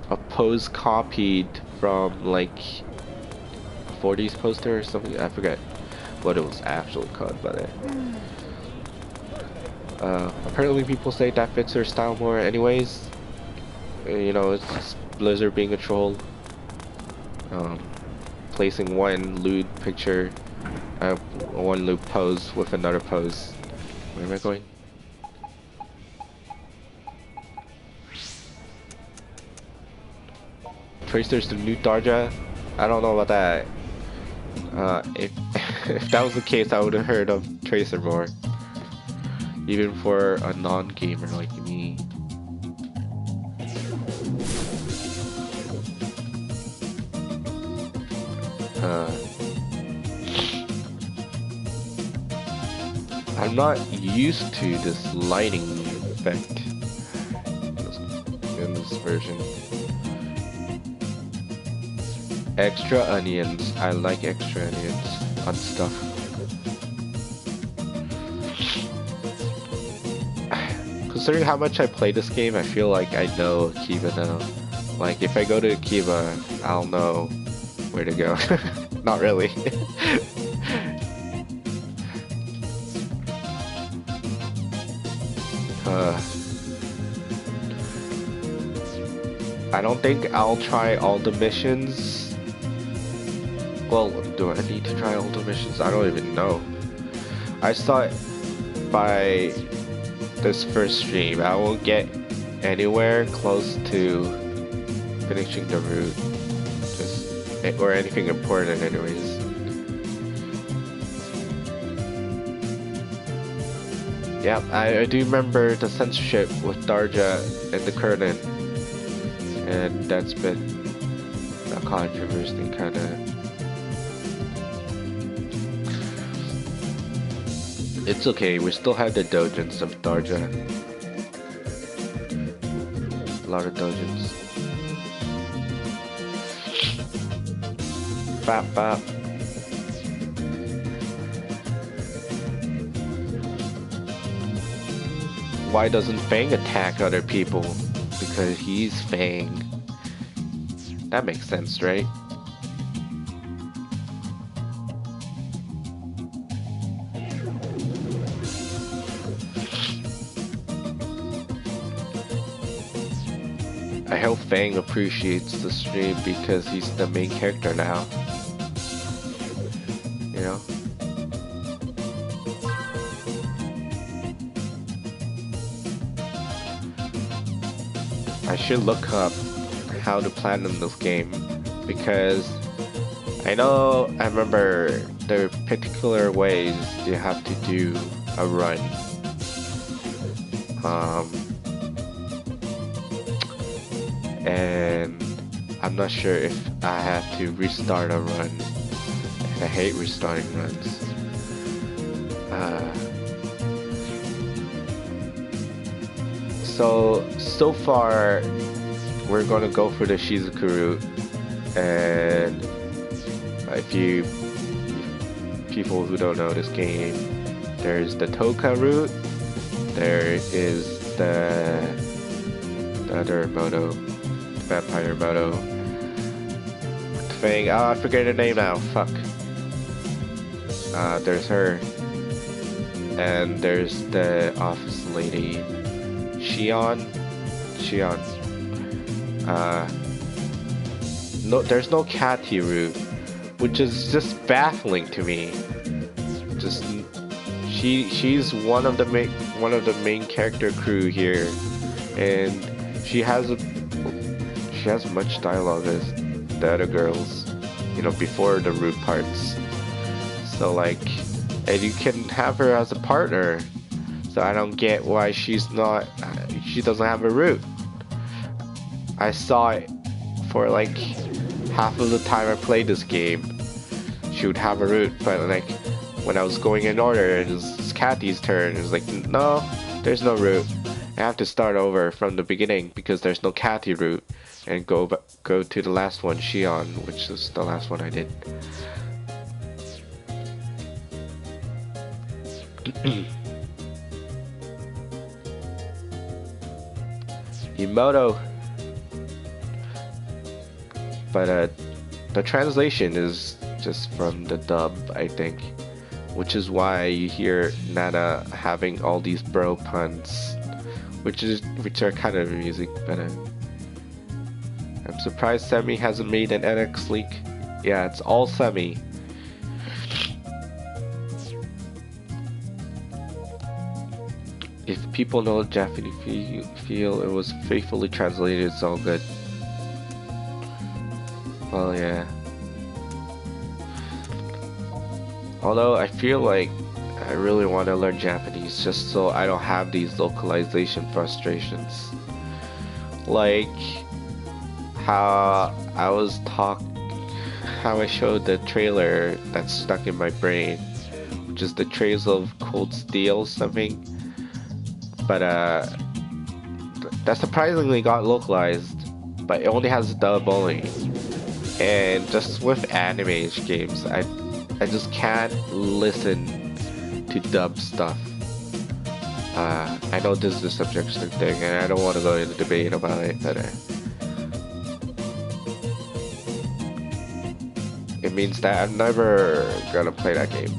a pose copied from like a 40s poster or something. I forget what it was actually called, but apparently people say that fits their style more anyways. You know, it's just Blizzard being a troll. Placing one lewd picture, one lewd pose with another pose. Where am I going? Tracer's the new Darja? I don't know about that. If that was the case, I would have heard of Tracer more. Even for a non-gamer like me. I'm not used to this lighting effect in this version. Extra onions. I like extra onions on stuff. Considering how much I play this game, I feel like I know Akiba now. Like if I go to Akiba, I'll know where to go. Not really. I don't think I'll try all the missions. Well, do I need to try all the missions? I don't even know. I thought by this first stream I won't get anywhere close to finishing the route. Or anything important anyways. Yeah, I do remember the censorship with Darja and the Kernan. And that's been a controversy kinda. It's okay, we still have the dojins of Darja. A lot of dojins. Bap bap. Why doesn't Fang attack other people? Because he's Fang. That makes sense, right? I hope Fang appreciates the stream because he's the main character now. You know? I should look up how to platinum this game because I remember there are particular ways you have to do a run. And I'm not sure if I have to restart a run. I hate restarting runs. So far, we're gonna go for the Shizuku route, and if you people who don't know this game, there's the Toka route, there is the other moto, vampire moto, Fang. Oh, I forget her name now. Fuck. There's her, and there's the office lady, Shion. No, there's no Catty route, which is just baffling to me. Just she's one of the main character crew here, and she has much dialogue as the other girls, you know, before the route parts. So like, and you can have her as a partner. So I don't get why she doesn't have a route. I saw it for like half of the time I played this game. She would have a route, but like when I was going in order, it was Cathy's turn. It was like, no, there's no route. I have to start over from the beginning because there's no Cathy route, and go to the last one, Shion, which is the last one I did. Emoto. But the translation is just from the dub, I think, which is why you hear Nana having all these bro puns, which are kind of amusing. But I'm surprised Semi hasn't made an NX leak. Yeah, it's all Semi. If people know Japanese feel it was faithfully translated, it's all good. Well, yeah. Although I feel like I really want to learn Japanese just so I don't have these localization frustrations. Like how I showed the trailer that's stuck in my brain, which is the Trails of Cold Steel something. But that surprisingly got localized, but it only has dub only. And just with anime games, I just can't listen to dub stuff. I know this is a subjective thing, and I don't want to go into debate about it, but it means that I'm never gonna play that game.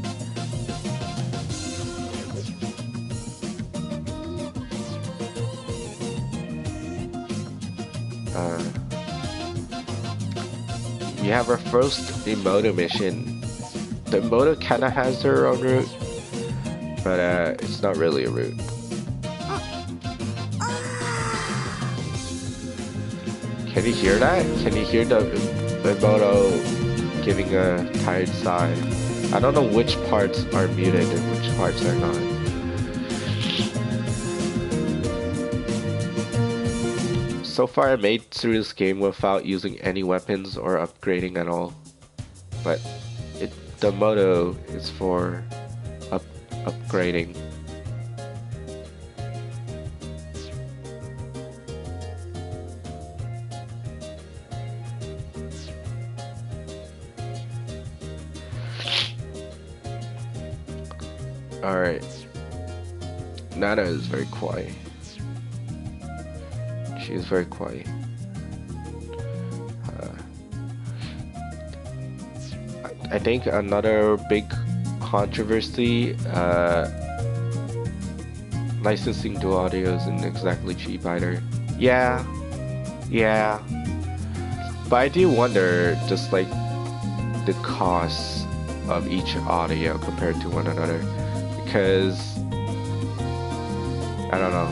We have our first Emoto mission. The Emoto kinda has her own route, but it's not really a route. Can you hear that? Can you hear the Emoto giving a tired sigh? I don't know which parts are muted and which parts are not. So far I made through this game without using any weapons or upgrading at all, but the motto is for upgrading. Alright, Nana is very quiet. She is very quiet. I think another big controversy, licensing to audio isn't exactly cheap either. Yeah. But I do wonder, just like the costs of each audio compared to one another, because I don't know.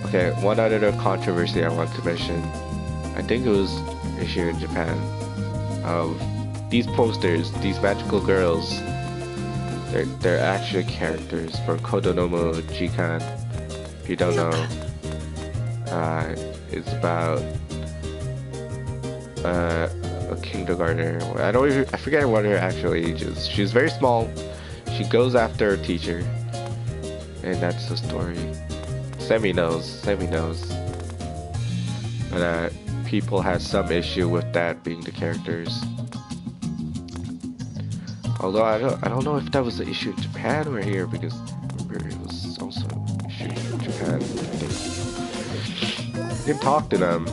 Okay, one other controversy I want to mention. I think it was issued in Japan, of these posters, these magical girls. They're actual characters from Kodonomo Jikan. If you don't know, it's about a kindergartner. I forget what her actual age is. She's very small. She goes after her teacher, and that's the story. Semi knows. But people had some issue with that being the characters. Although I don't know if that was the issue in Japan or here, because remember it was also an issue in Japan. I think. You can talk to them.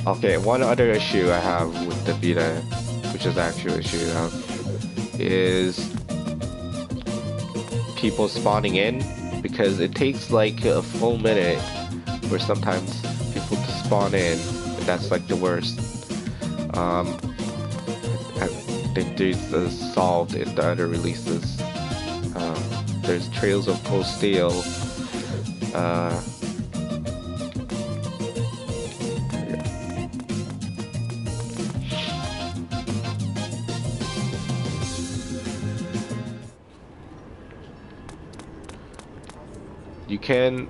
Okay, one other issue I have with the Vita, which is the actual issue I have, is people spawning in, because it takes like a full minute for sometimes people to spawn in, and that's like the worst. I think this is solved in the other releases. There's Trails of Cold Steel. You can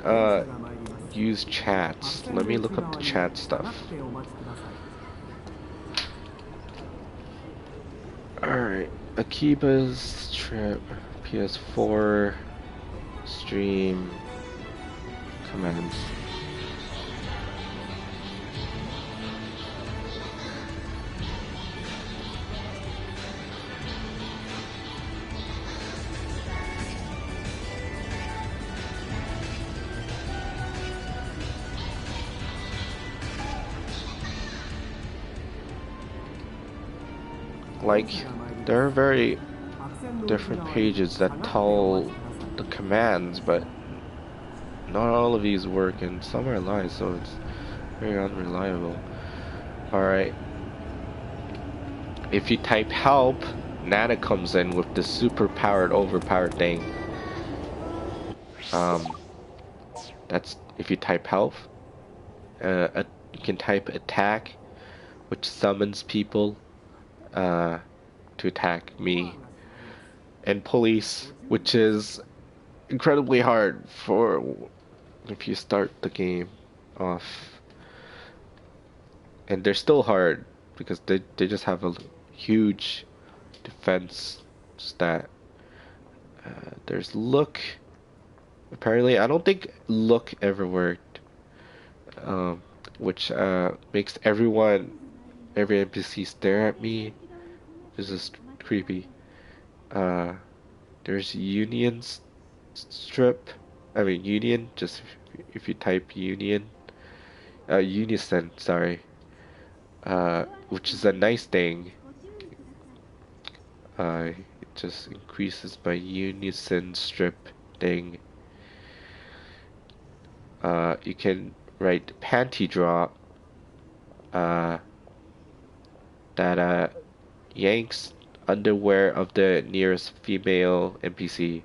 use chats. Let me look up the chat stuff. Alright, AKIBA'S trip, PS4, stream, commands. Like, there are very different pages that tell the commands, but not all of these work, and some are live, so it's very unreliable. Alright. If you type help, Nana comes in with the super powered, overpowered thing. That's if you type help. You can type attack, which summons people to attack me, and police, which is incredibly hard for if you start the game off, and they're still hard because they just have a huge defense stat. There's look. Apparently, I don't think look ever worked, which makes every NPC stare at me. This is creepy. There's union strip. I mean union. Just if you type union, unison. Sorry. Which is a nice thing. It just increases my unison strip thing. You can write panty drop. That yanks underwear of the nearest female NPC.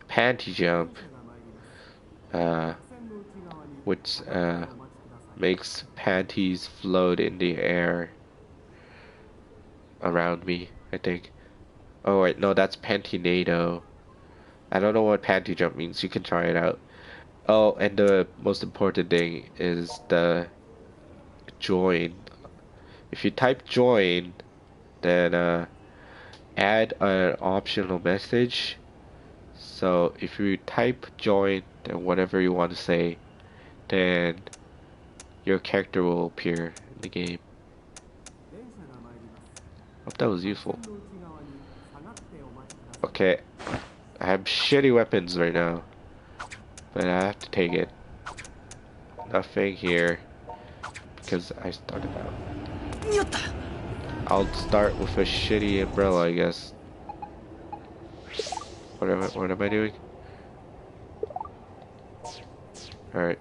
Panty jump, which makes panties float in the air around me, I think. Oh wait, no, that's pantinado. I don't know what panty jump means. You can try it out. Oh, and the most important thing is the join. If you type join, then add an optional message. So if you type join, then whatever you want to say, then your character will appear in the game. Hope that was useful. Okay, I have shitty weapons right now, but I have to take it. Nothing here because I started out. I'll start with a shitty umbrella, I guess. What am I doing? Alright.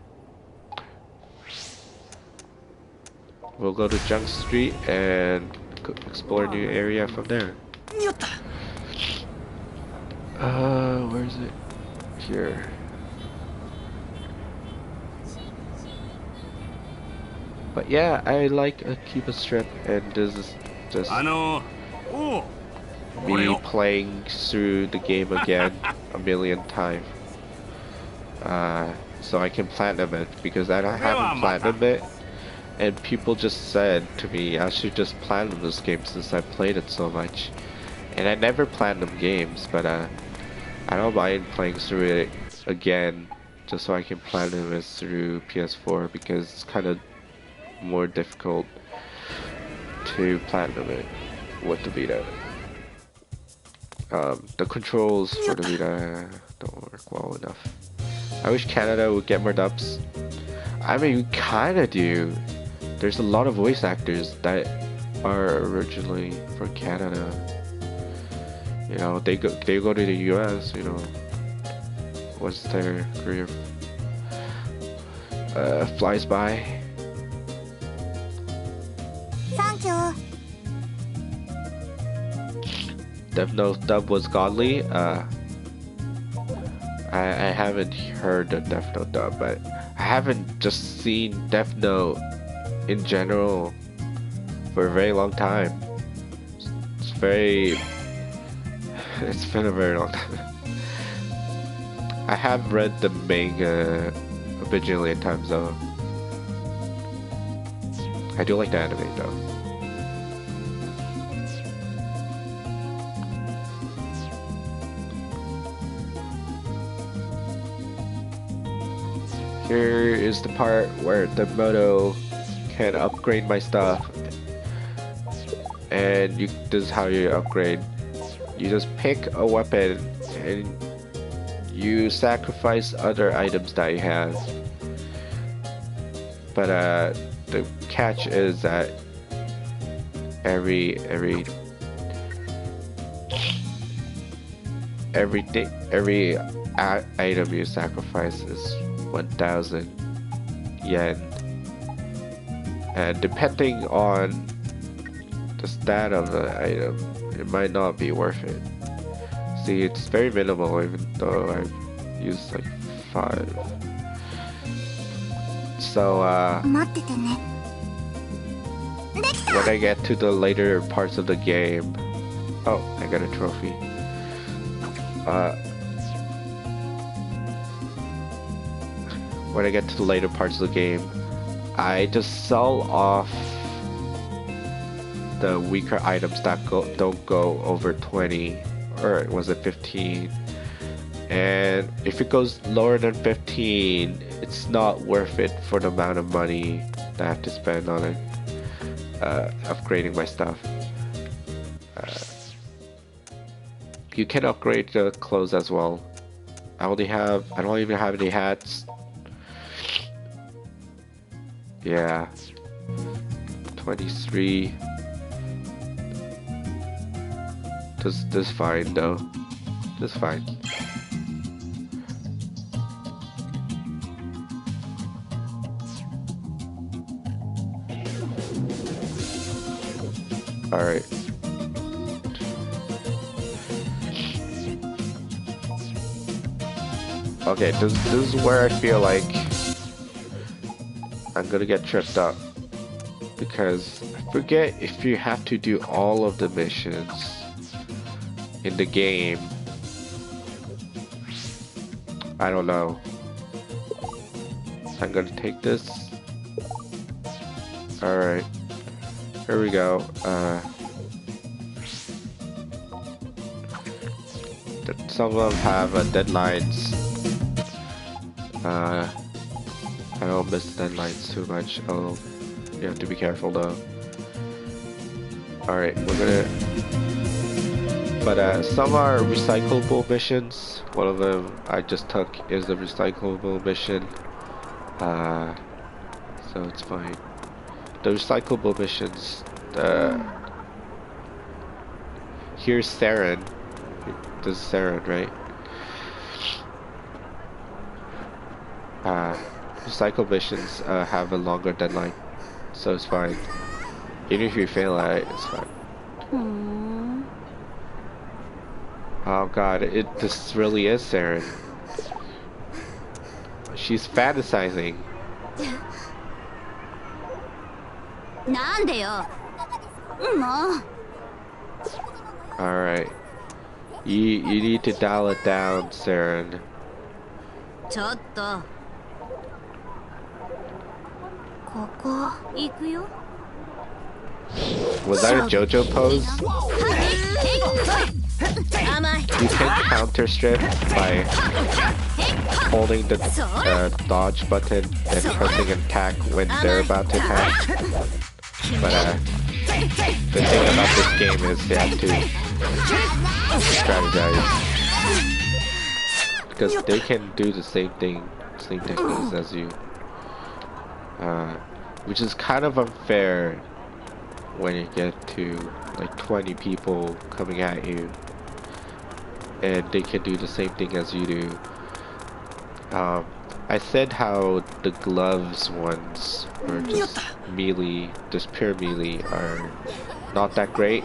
We'll go to Junk Street and explore a new area from there. Where is it? Here. But yeah, I like AKIBA'S strip, and this is just me playing through the game again a million times. So I can platinum it, because I haven't platinumed it, and people just said to me I should just platinum this game since I played it so much. And I never platinum games, but I I don't mind playing through it again, just so I can platinum it through PS4 because it's kind of more difficult to platinum it with the Vita. The controls for the Vita don't work well enough. I wish Canada would get more dubs. I mean, we kinda do. There's a lot of voice actors that are originally from Canada. You know, they go to the US, you know. What's their career flies by. Thank you. Death Note dub was godly. I haven't heard the Death Note dub, but I haven't just seen Death Note in general for a very long time. It's been a very long time. I have read the manga a bajillion times though. I do like the anime though. Here is the part where the moto can upgrade my stuff, and this is how you upgrade. You just pick a weapon and you sacrifice other items that you have. But the catch is that every item you sacrifice is 1,000 yen, and depending on the stat of the item, it might not be worth it. See, it's very minimal, even though I've used like 5. So when I get to the later parts of the game, oh, I got a trophy. When I get to the later parts of the game, I just sell off the weaker items that don't go over 20, or was it 15? And if it goes lower than 15, it's not worth it for the amount of money that I have to spend on it, upgrading my stuff. You can upgrade the clothes as well. I don't even have any hats. Yeah, 23. This fine though. This fine. All right. Okay, this is where I feel like I'm gonna get tripped up, because I forget if you have to do all of the missions in the game. I don't know. I'm gonna take this. Alright. Here we go. Some of them have deadlines. I don't miss deadlines too much. Oh, you have to be careful though. Alright, we're gonna... But some are recyclable missions. One of them I just took is a recyclable mission. So it's fine. The recyclable missions, here's Saren. This is Saren, right? Recycle missions have a longer deadline, so it's fine. Even if you fail at it, it's fine. Oh god, this really is Saren. She's fantasizing. Alright. You need to dial it down, Saren. Was that a JoJo pose? You can counter strip by holding the dodge button and pressing attack when they're about to attack. But the thing about this game is you have to strategize because they can do the same techniques as you, which is kind of unfair when you get to like 20 people coming at you and they can do the same thing as you do. I said how the gloves ones, or just melee, just pure melee, are not that great,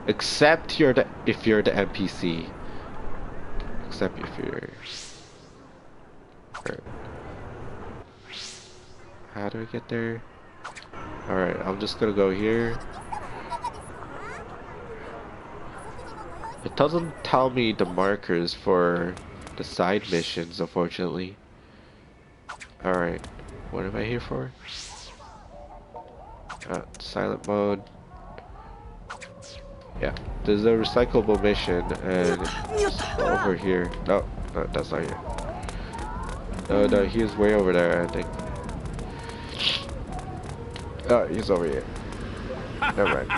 except if you're the NPC. Except if you're. How do I get there? Alright, I'm just gonna go here. It doesn't tell me the markers for the side missions, unfortunately. Alright, what am I here for? Silent mode. Yeah, there's a recyclable mission, and it's over here. No, that's not here. No, he's way over there, I think. Oh, he's over here. Never mind.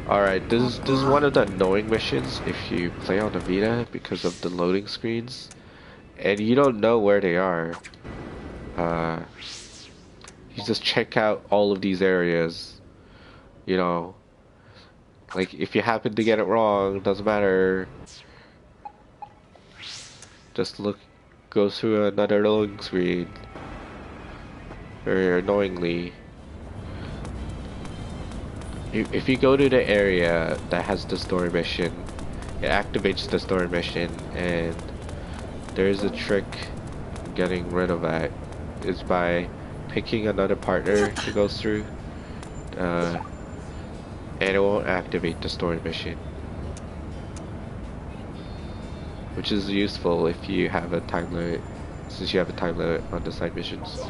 Alright, this is one of the annoying missions if you play on the Vita because of the loading screens and you don't know where they are. You just check out all of these areas, you know, like if you happen to get it wrong, doesn't matter, just go through another loading screen very annoyingly. If you go to the area that has the story mission, it activates the story mission, and there's a trick getting rid of that. It's by picking another partner to go through, and it won't activate the story mission, which is useful if you have a time limit, since you have a time limit on the side missions.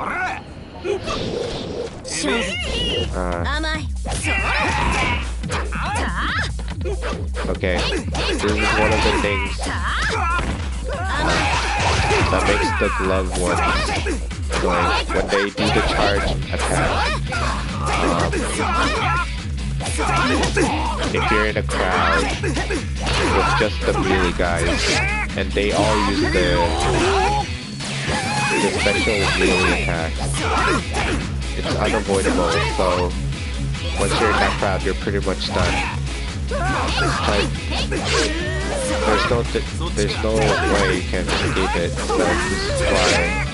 Okay, this is one of the things that makes the glove ones annoying. When they do the charge attack, if you're in a crowd with just the melee guys and they all use the special melee attacks, it's unavoidable, so once you're in that crowd, you're pretty much done. Like, there's no way you can escape it, so this is why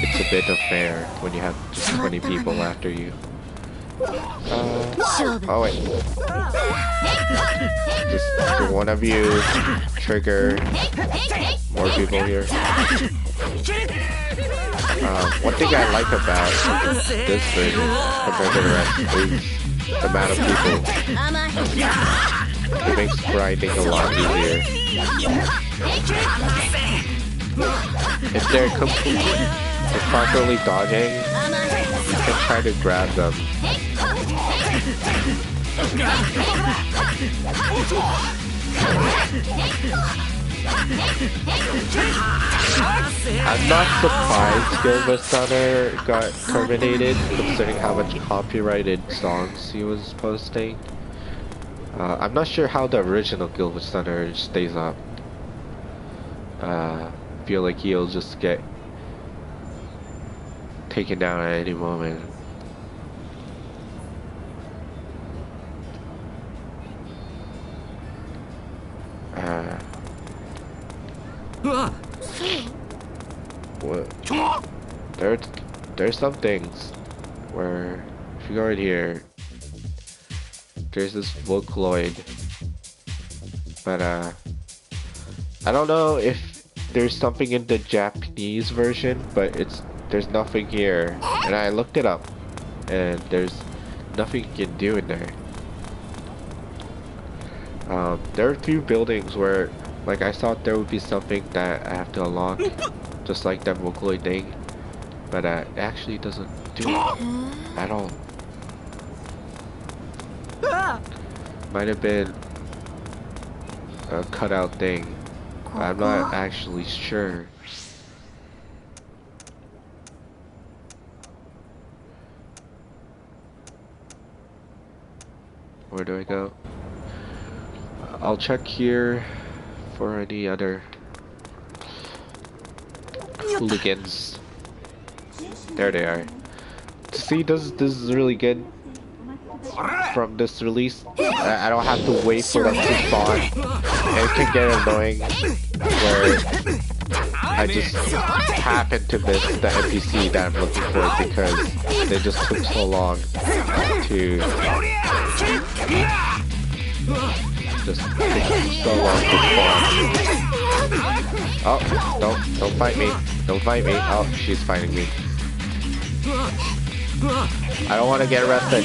it's a bit unfair when you have just 20 people after you. Oh wait. Just one of you trigger more people here. One thing I like about this version compared to the rest is the amount of people. It makes grinding a lot easier. If they're properly dodging, you can try to grab them. I'm not surprised AKIBA'S got terminated, considering how much copyrighted songs he was posting. I'm not sure how the original AKIBA'S stays up. I feel like he'll just get taken down at any moment. What? There's some things where if you go in here, there's this Vocaloid, but I don't know if there's something in the Japanese version, but there's nothing here, and I looked it up, and there's nothing you can do in there. There are a few buildings where, like, I thought there would be something that I have to unlock, just like that Vocaloid thing, but it actually doesn't do it at all. Might have been a cutout thing, but I'm not actually sure. Where do I go? I'll check here for any other hooligans. There they are. See, this is really good from this release. I don't have to wait for them to spawn. It can get annoying where I just happen to miss the NPC that I'm looking for because they just took so long to spawn. Oh, don't fight me. Don't fight me. Oh, she's fighting me. I don't want to get arrested.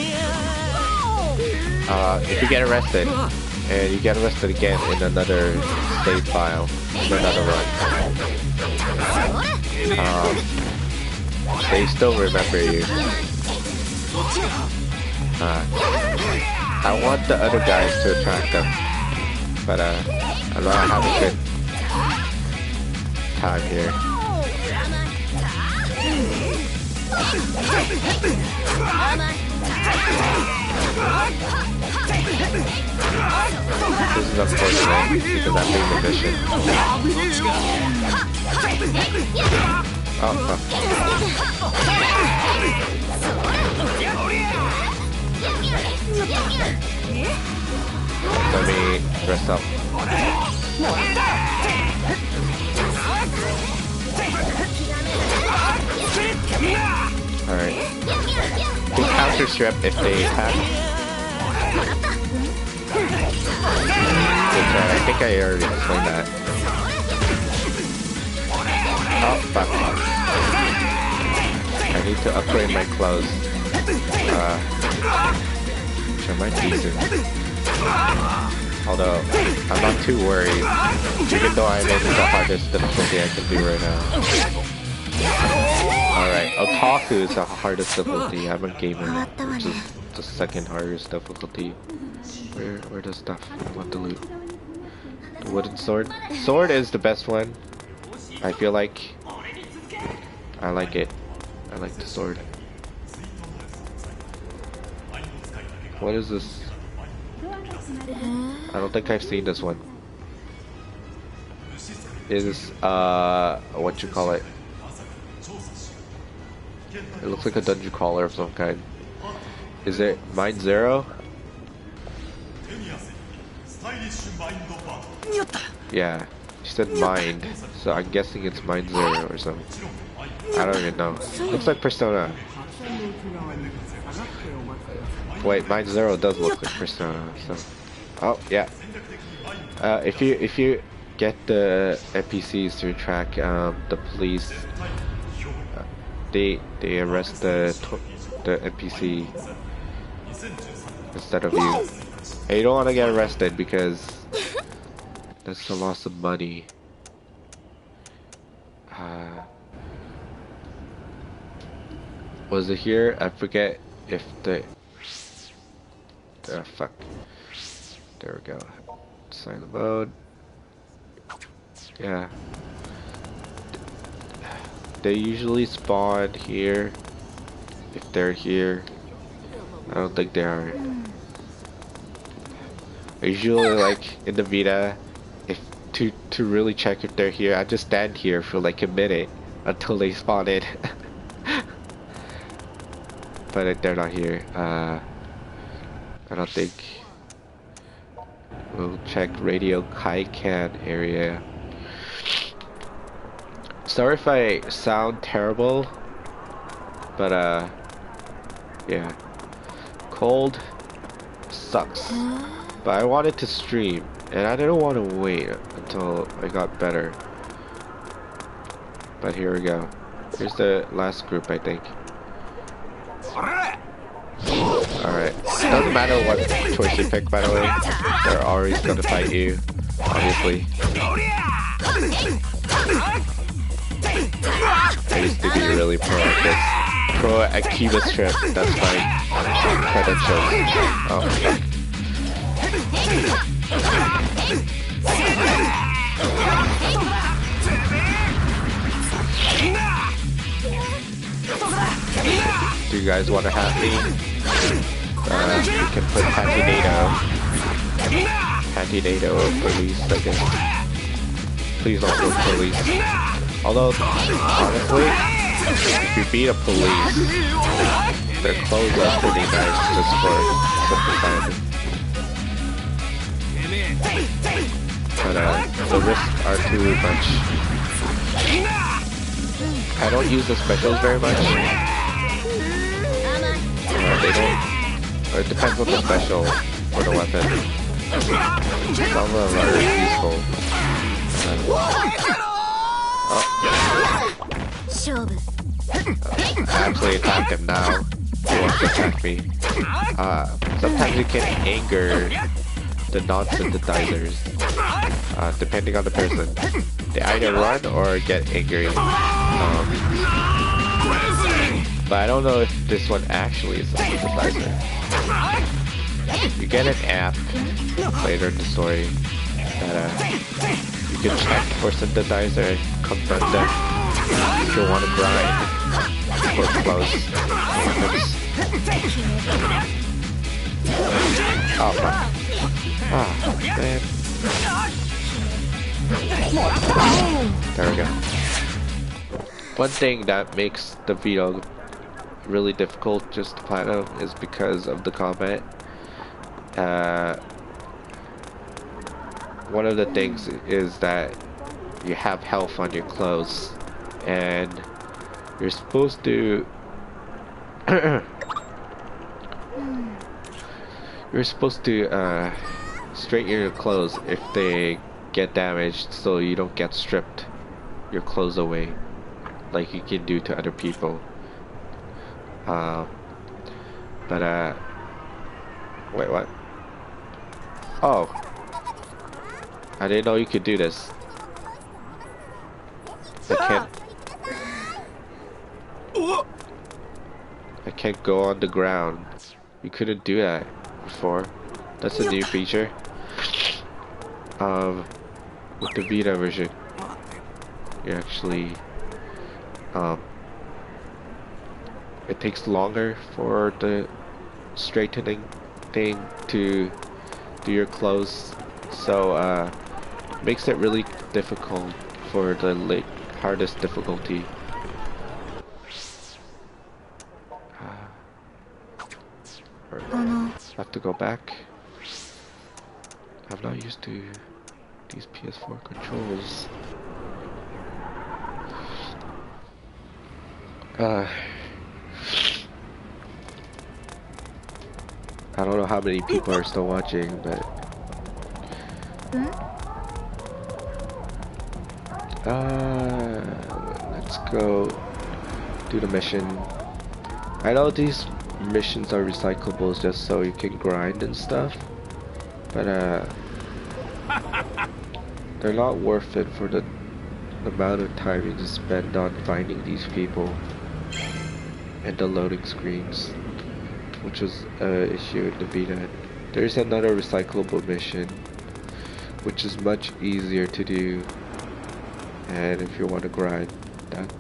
If you get arrested, and you get arrested again in another save file, in another run, they still remember you. I want the other guys to attract them, but I'm not having a good time here. This is unfortunate because I'm doing the mission. Oh fuck. Let me dress up. Alright. They counter strip if they have. I think I already explained that. Oh fuck. I need to upgrade my clothes. Which I might be soon. Although, I'm not too worried. Even though I know this is the hardest difficulty I can do right now. Alright, Otaku is the hardest difficulty. I'm a gamer, which is the second hardest difficulty. Where does stuff? I want to loot. The wooden sword. Sword is the best one. I feel like. I like it. I like the sword. What is this? I don't think I've seen this one. Is what you call it? It looks like a dungeon crawler of some kind. Is it Mind Zero? Yeah, she said mind, so I'm guessing it's Mind Zero or something. I don't even know. Looks like Persona. Wait, Mind Zero does look like Persona. So, oh yeah. If you get the NPCs to track the police, they arrest the NPC instead of you. And you don't want to get arrested because that's the loss of money. Was it here? I forget if the fuck. There we go. Silent mode. Yeah. They usually spawn here. If they're here. I don't think they are. Usually, like in the Vita, if to really check if they're here, I just stand here for like a minute until they spawn in. But they're not here. I don't think. We'll check Radio Kaikan area. Sorry if I sound terrible, but yeah, cold sucks. But I wanted to stream, and I didn't want to wait until I got better. But here we go. Here's the last group, I think. Alright. Doesn't matter what choice you pick, by the way. They're always gonna fight you, obviously. I used to be really pro at this. Pro at AKIBA'S trip. That's my credentials. Oh. Do you guys want to have me? You can put Anti-NATO or police, I guess. Please don't put police. Although, honestly, if you beat a police, their clothes are pretty nice just for sympathizing. But the risks are too much. I don't use the specials very much. They don't. It depends on the special for the weapon. Some of them are useful. I actually attacked him now. He wants to attack me. Sometimes you can anger the non-synthesizers, depending on the person. They either run or get angry. But I don't know if this one actually is a synthesizer. You get an app later in the story that you can check for synthesizer and confront them if you want to grind for close weapons. Oh fuck. Ah, man. There we go. One thing that makes the video really difficult just to platinum is because of the combat. One of the things is that you have health on your clothes and you're supposed to straighten your clothes if they get damaged so you don't get stripped your clothes away like you can do to other people. Wait, what? Oh, I didn't know you could do this. I can't go on the ground. You couldn't do that before. That's a new feature. With the Vita version, you actually, it takes longer for the straightening thing to do your clothes, so makes it really difficult for the hardest difficulty. Have to go back. I'm not used to these PS4 controls. I don't know how many people are still watching, but let's go do the mission. I know these missions are recyclables just so you can grind and stuff, but they're not worth it for the amount of time you just spend on finding these people and the loading screens, which was an issue in the Vita. There's another recyclable mission which is much easier to do, and if you want to grind that,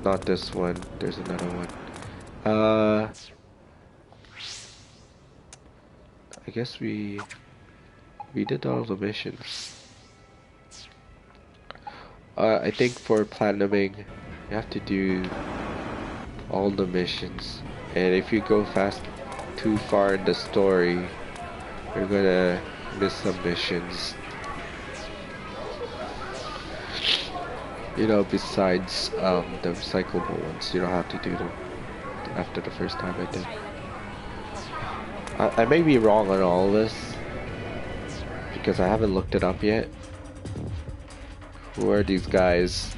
not this one, there's another one. I guess we did all the missions. I think for platinuming you have to do all the missions, and if you go too far in the story, you're gonna miss some missions. You know, besides the recyclable ones, you don't have to do them after the first time, I think. I may be wrong on all of this because I haven't looked it up yet. Who are these guys?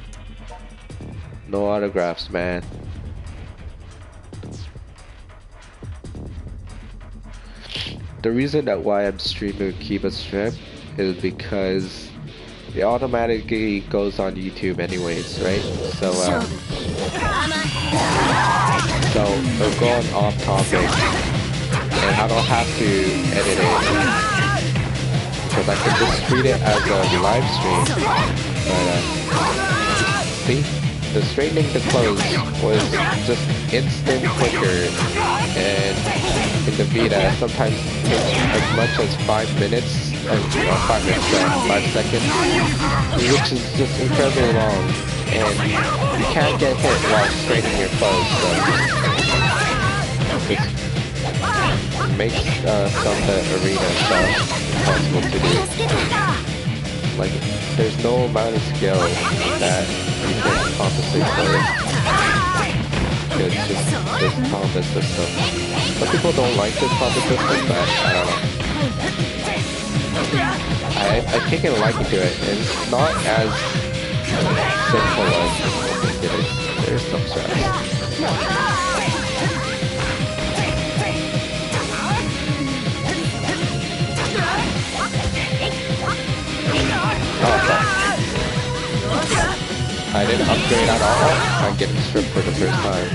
No autographs, man. The reason that why I'm streaming AKIBA'S trip is because it automatically goes on YouTube anyways, right? So we're going off topic, and I don't have to edit it because I can just treat it as a live stream. But see, the straightening the clothes was just instant quicker, and in the Vita sometimes takes as much as 5 minutes, 5 minutes, 5 seconds, which is just incredibly long, and you can't get hit while straightening your clothes, so it makes some of the arena stuff impossible to do. Like, there's no amount of skill that you can compensate for it. It's just this combat system. Some people don't like this combat system, but I don't know. I take a liking to it, and it's not as simple as I think it is. There's some stress. Oh, fuck. I didn't upgrade at all. I'm getting stripped for the first time.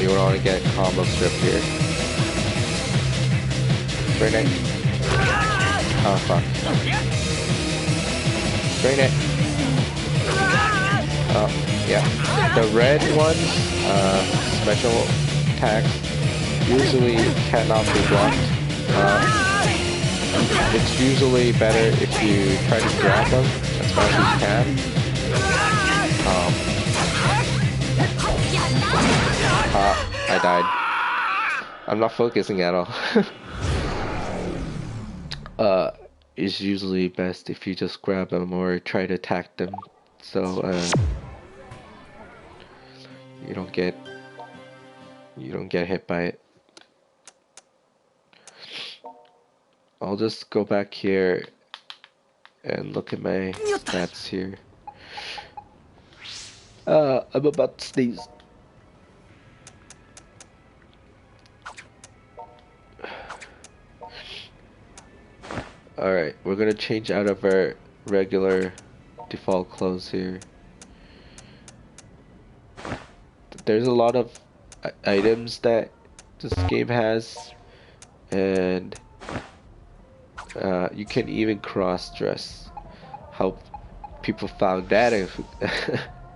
You would only get combo strip here. Grenade. Oh, fuck. Grenade. Oh, yeah. The red ones, special attacks, usually cannot be blocked. It's usually better if you try to grab them as fast as you can. I died. I'm not focusing at all. It's usually best if you just grab them or try to attack them, so you don't get hit by it. I'll just go back here and look at my stats here. I'm about to sneeze. Alright, we're gonna change out of our regular default clothes here. There's a lot of items that this game has, and you can even cross-dress. How people found that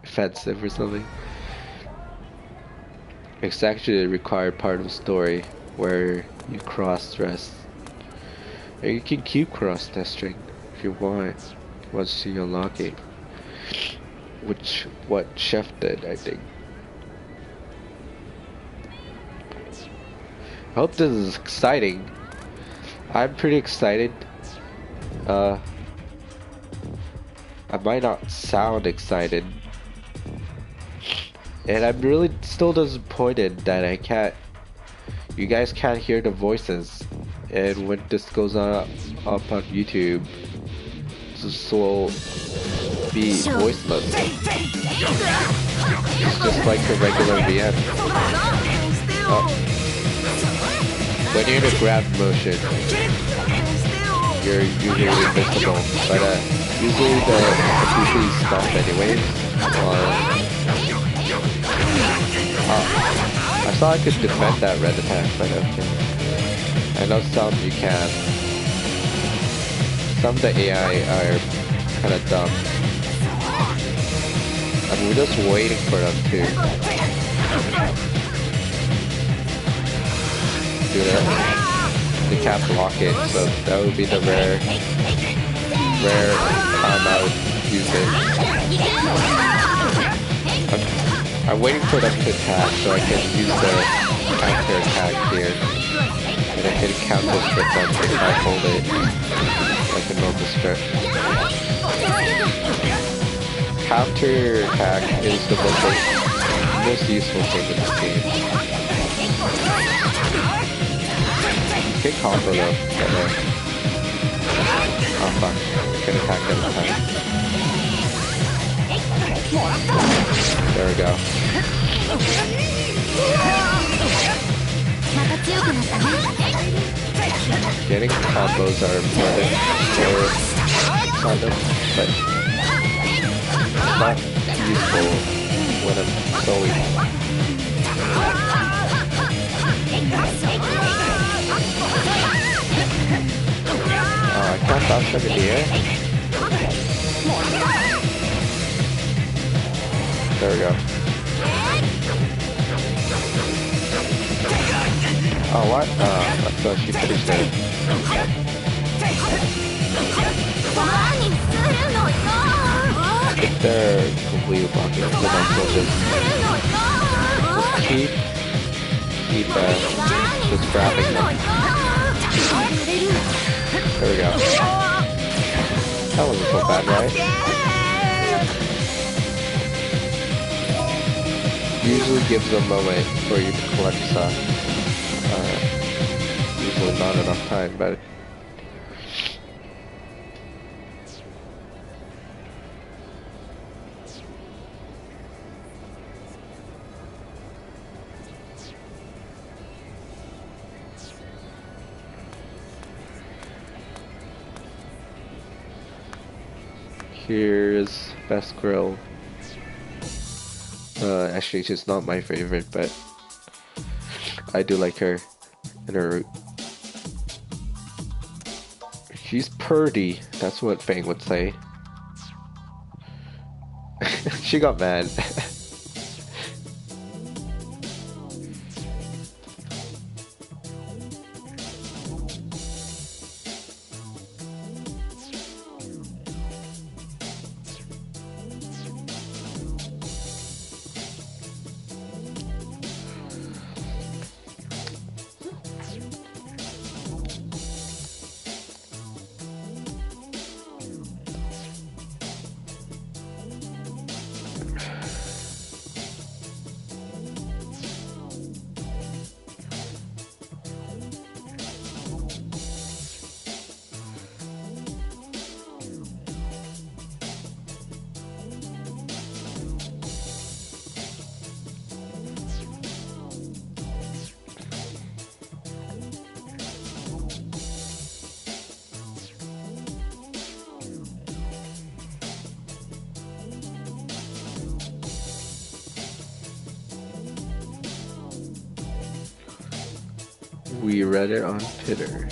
offensive or something. It's actually a required part of the story where you cross-dress. And you can keep cross-dressing if you want once you unlock it. Which what Chef did, I think. I hope this is exciting. I'm pretty excited. I might not sound excited. And I'm really still disappointed that you guys can't hear the voices. And when this goes up on YouTube, this will be voiceless. It's just like a regular VM. When you're in a grab motion, you're usually invisible, but usually the PC's stop anyways. I thought I could defend that red attack, but okay. I know some you can. Some of the AI are kinda dumb. I mean, we're just waiting for them to do that. They can't block it, so that would be the rare time I would use it. I'm waiting for them to attack so I can use the counter attack here. And I can counter strip them if I hold it like a normal strip. Counter attack is the most useful thing in this game. You can combo though, but oh fuck, you can attack every time. There we go. Getting combos are important for on them, but it's not useful when I'm sewing. I can't bounce them in the air. There we go. Oh, what? I thought she finished it. If they're completely blocking, then I can just keep just grabbing them. There we go. That wasn't so bad, right? Usually gives them a moment for you to collect stuff. Usually not enough time, but here's Best Grill. Actually, she's not my favorite, but I do like her and her root. She's purdy. That's what Fang would say. She got mad. We read it on Twitter.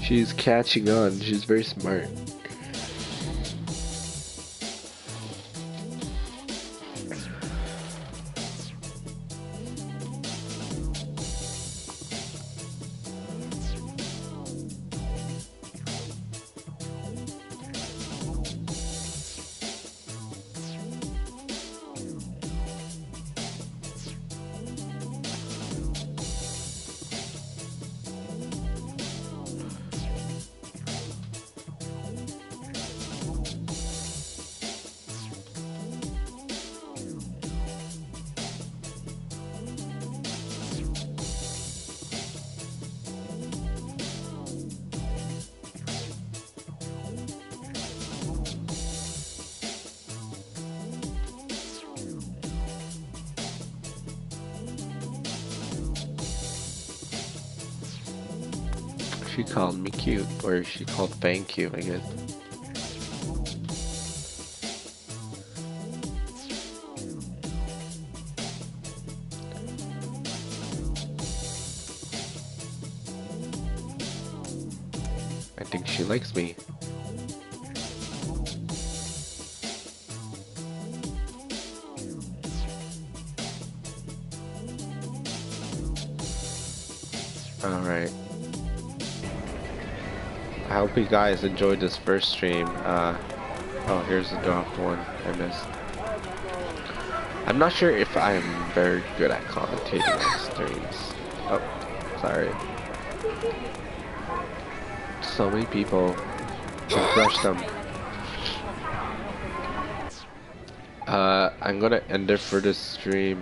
She's catching on. She's very smart. She called me cute, or she called Fang cute, I guess. I think she likes me. Alright. I hope you guys enjoyed this first stream. Oh, here's the dropped one I missed. I'm not sure if I'm very good at commentating on streams. Oh, sorry. So many people. Refresh them. I'm gonna end it for this stream.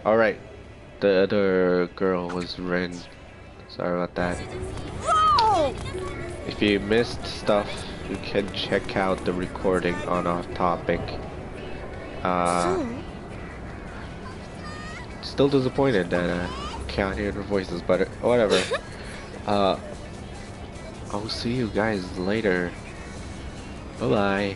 Alright. The other girl was Rin. Sorry about that. If you missed stuff, you can check out the recording on Off Topic. Still disappointed that I can't hear their voices, but whatever. I'll see you guys later. Bye bye.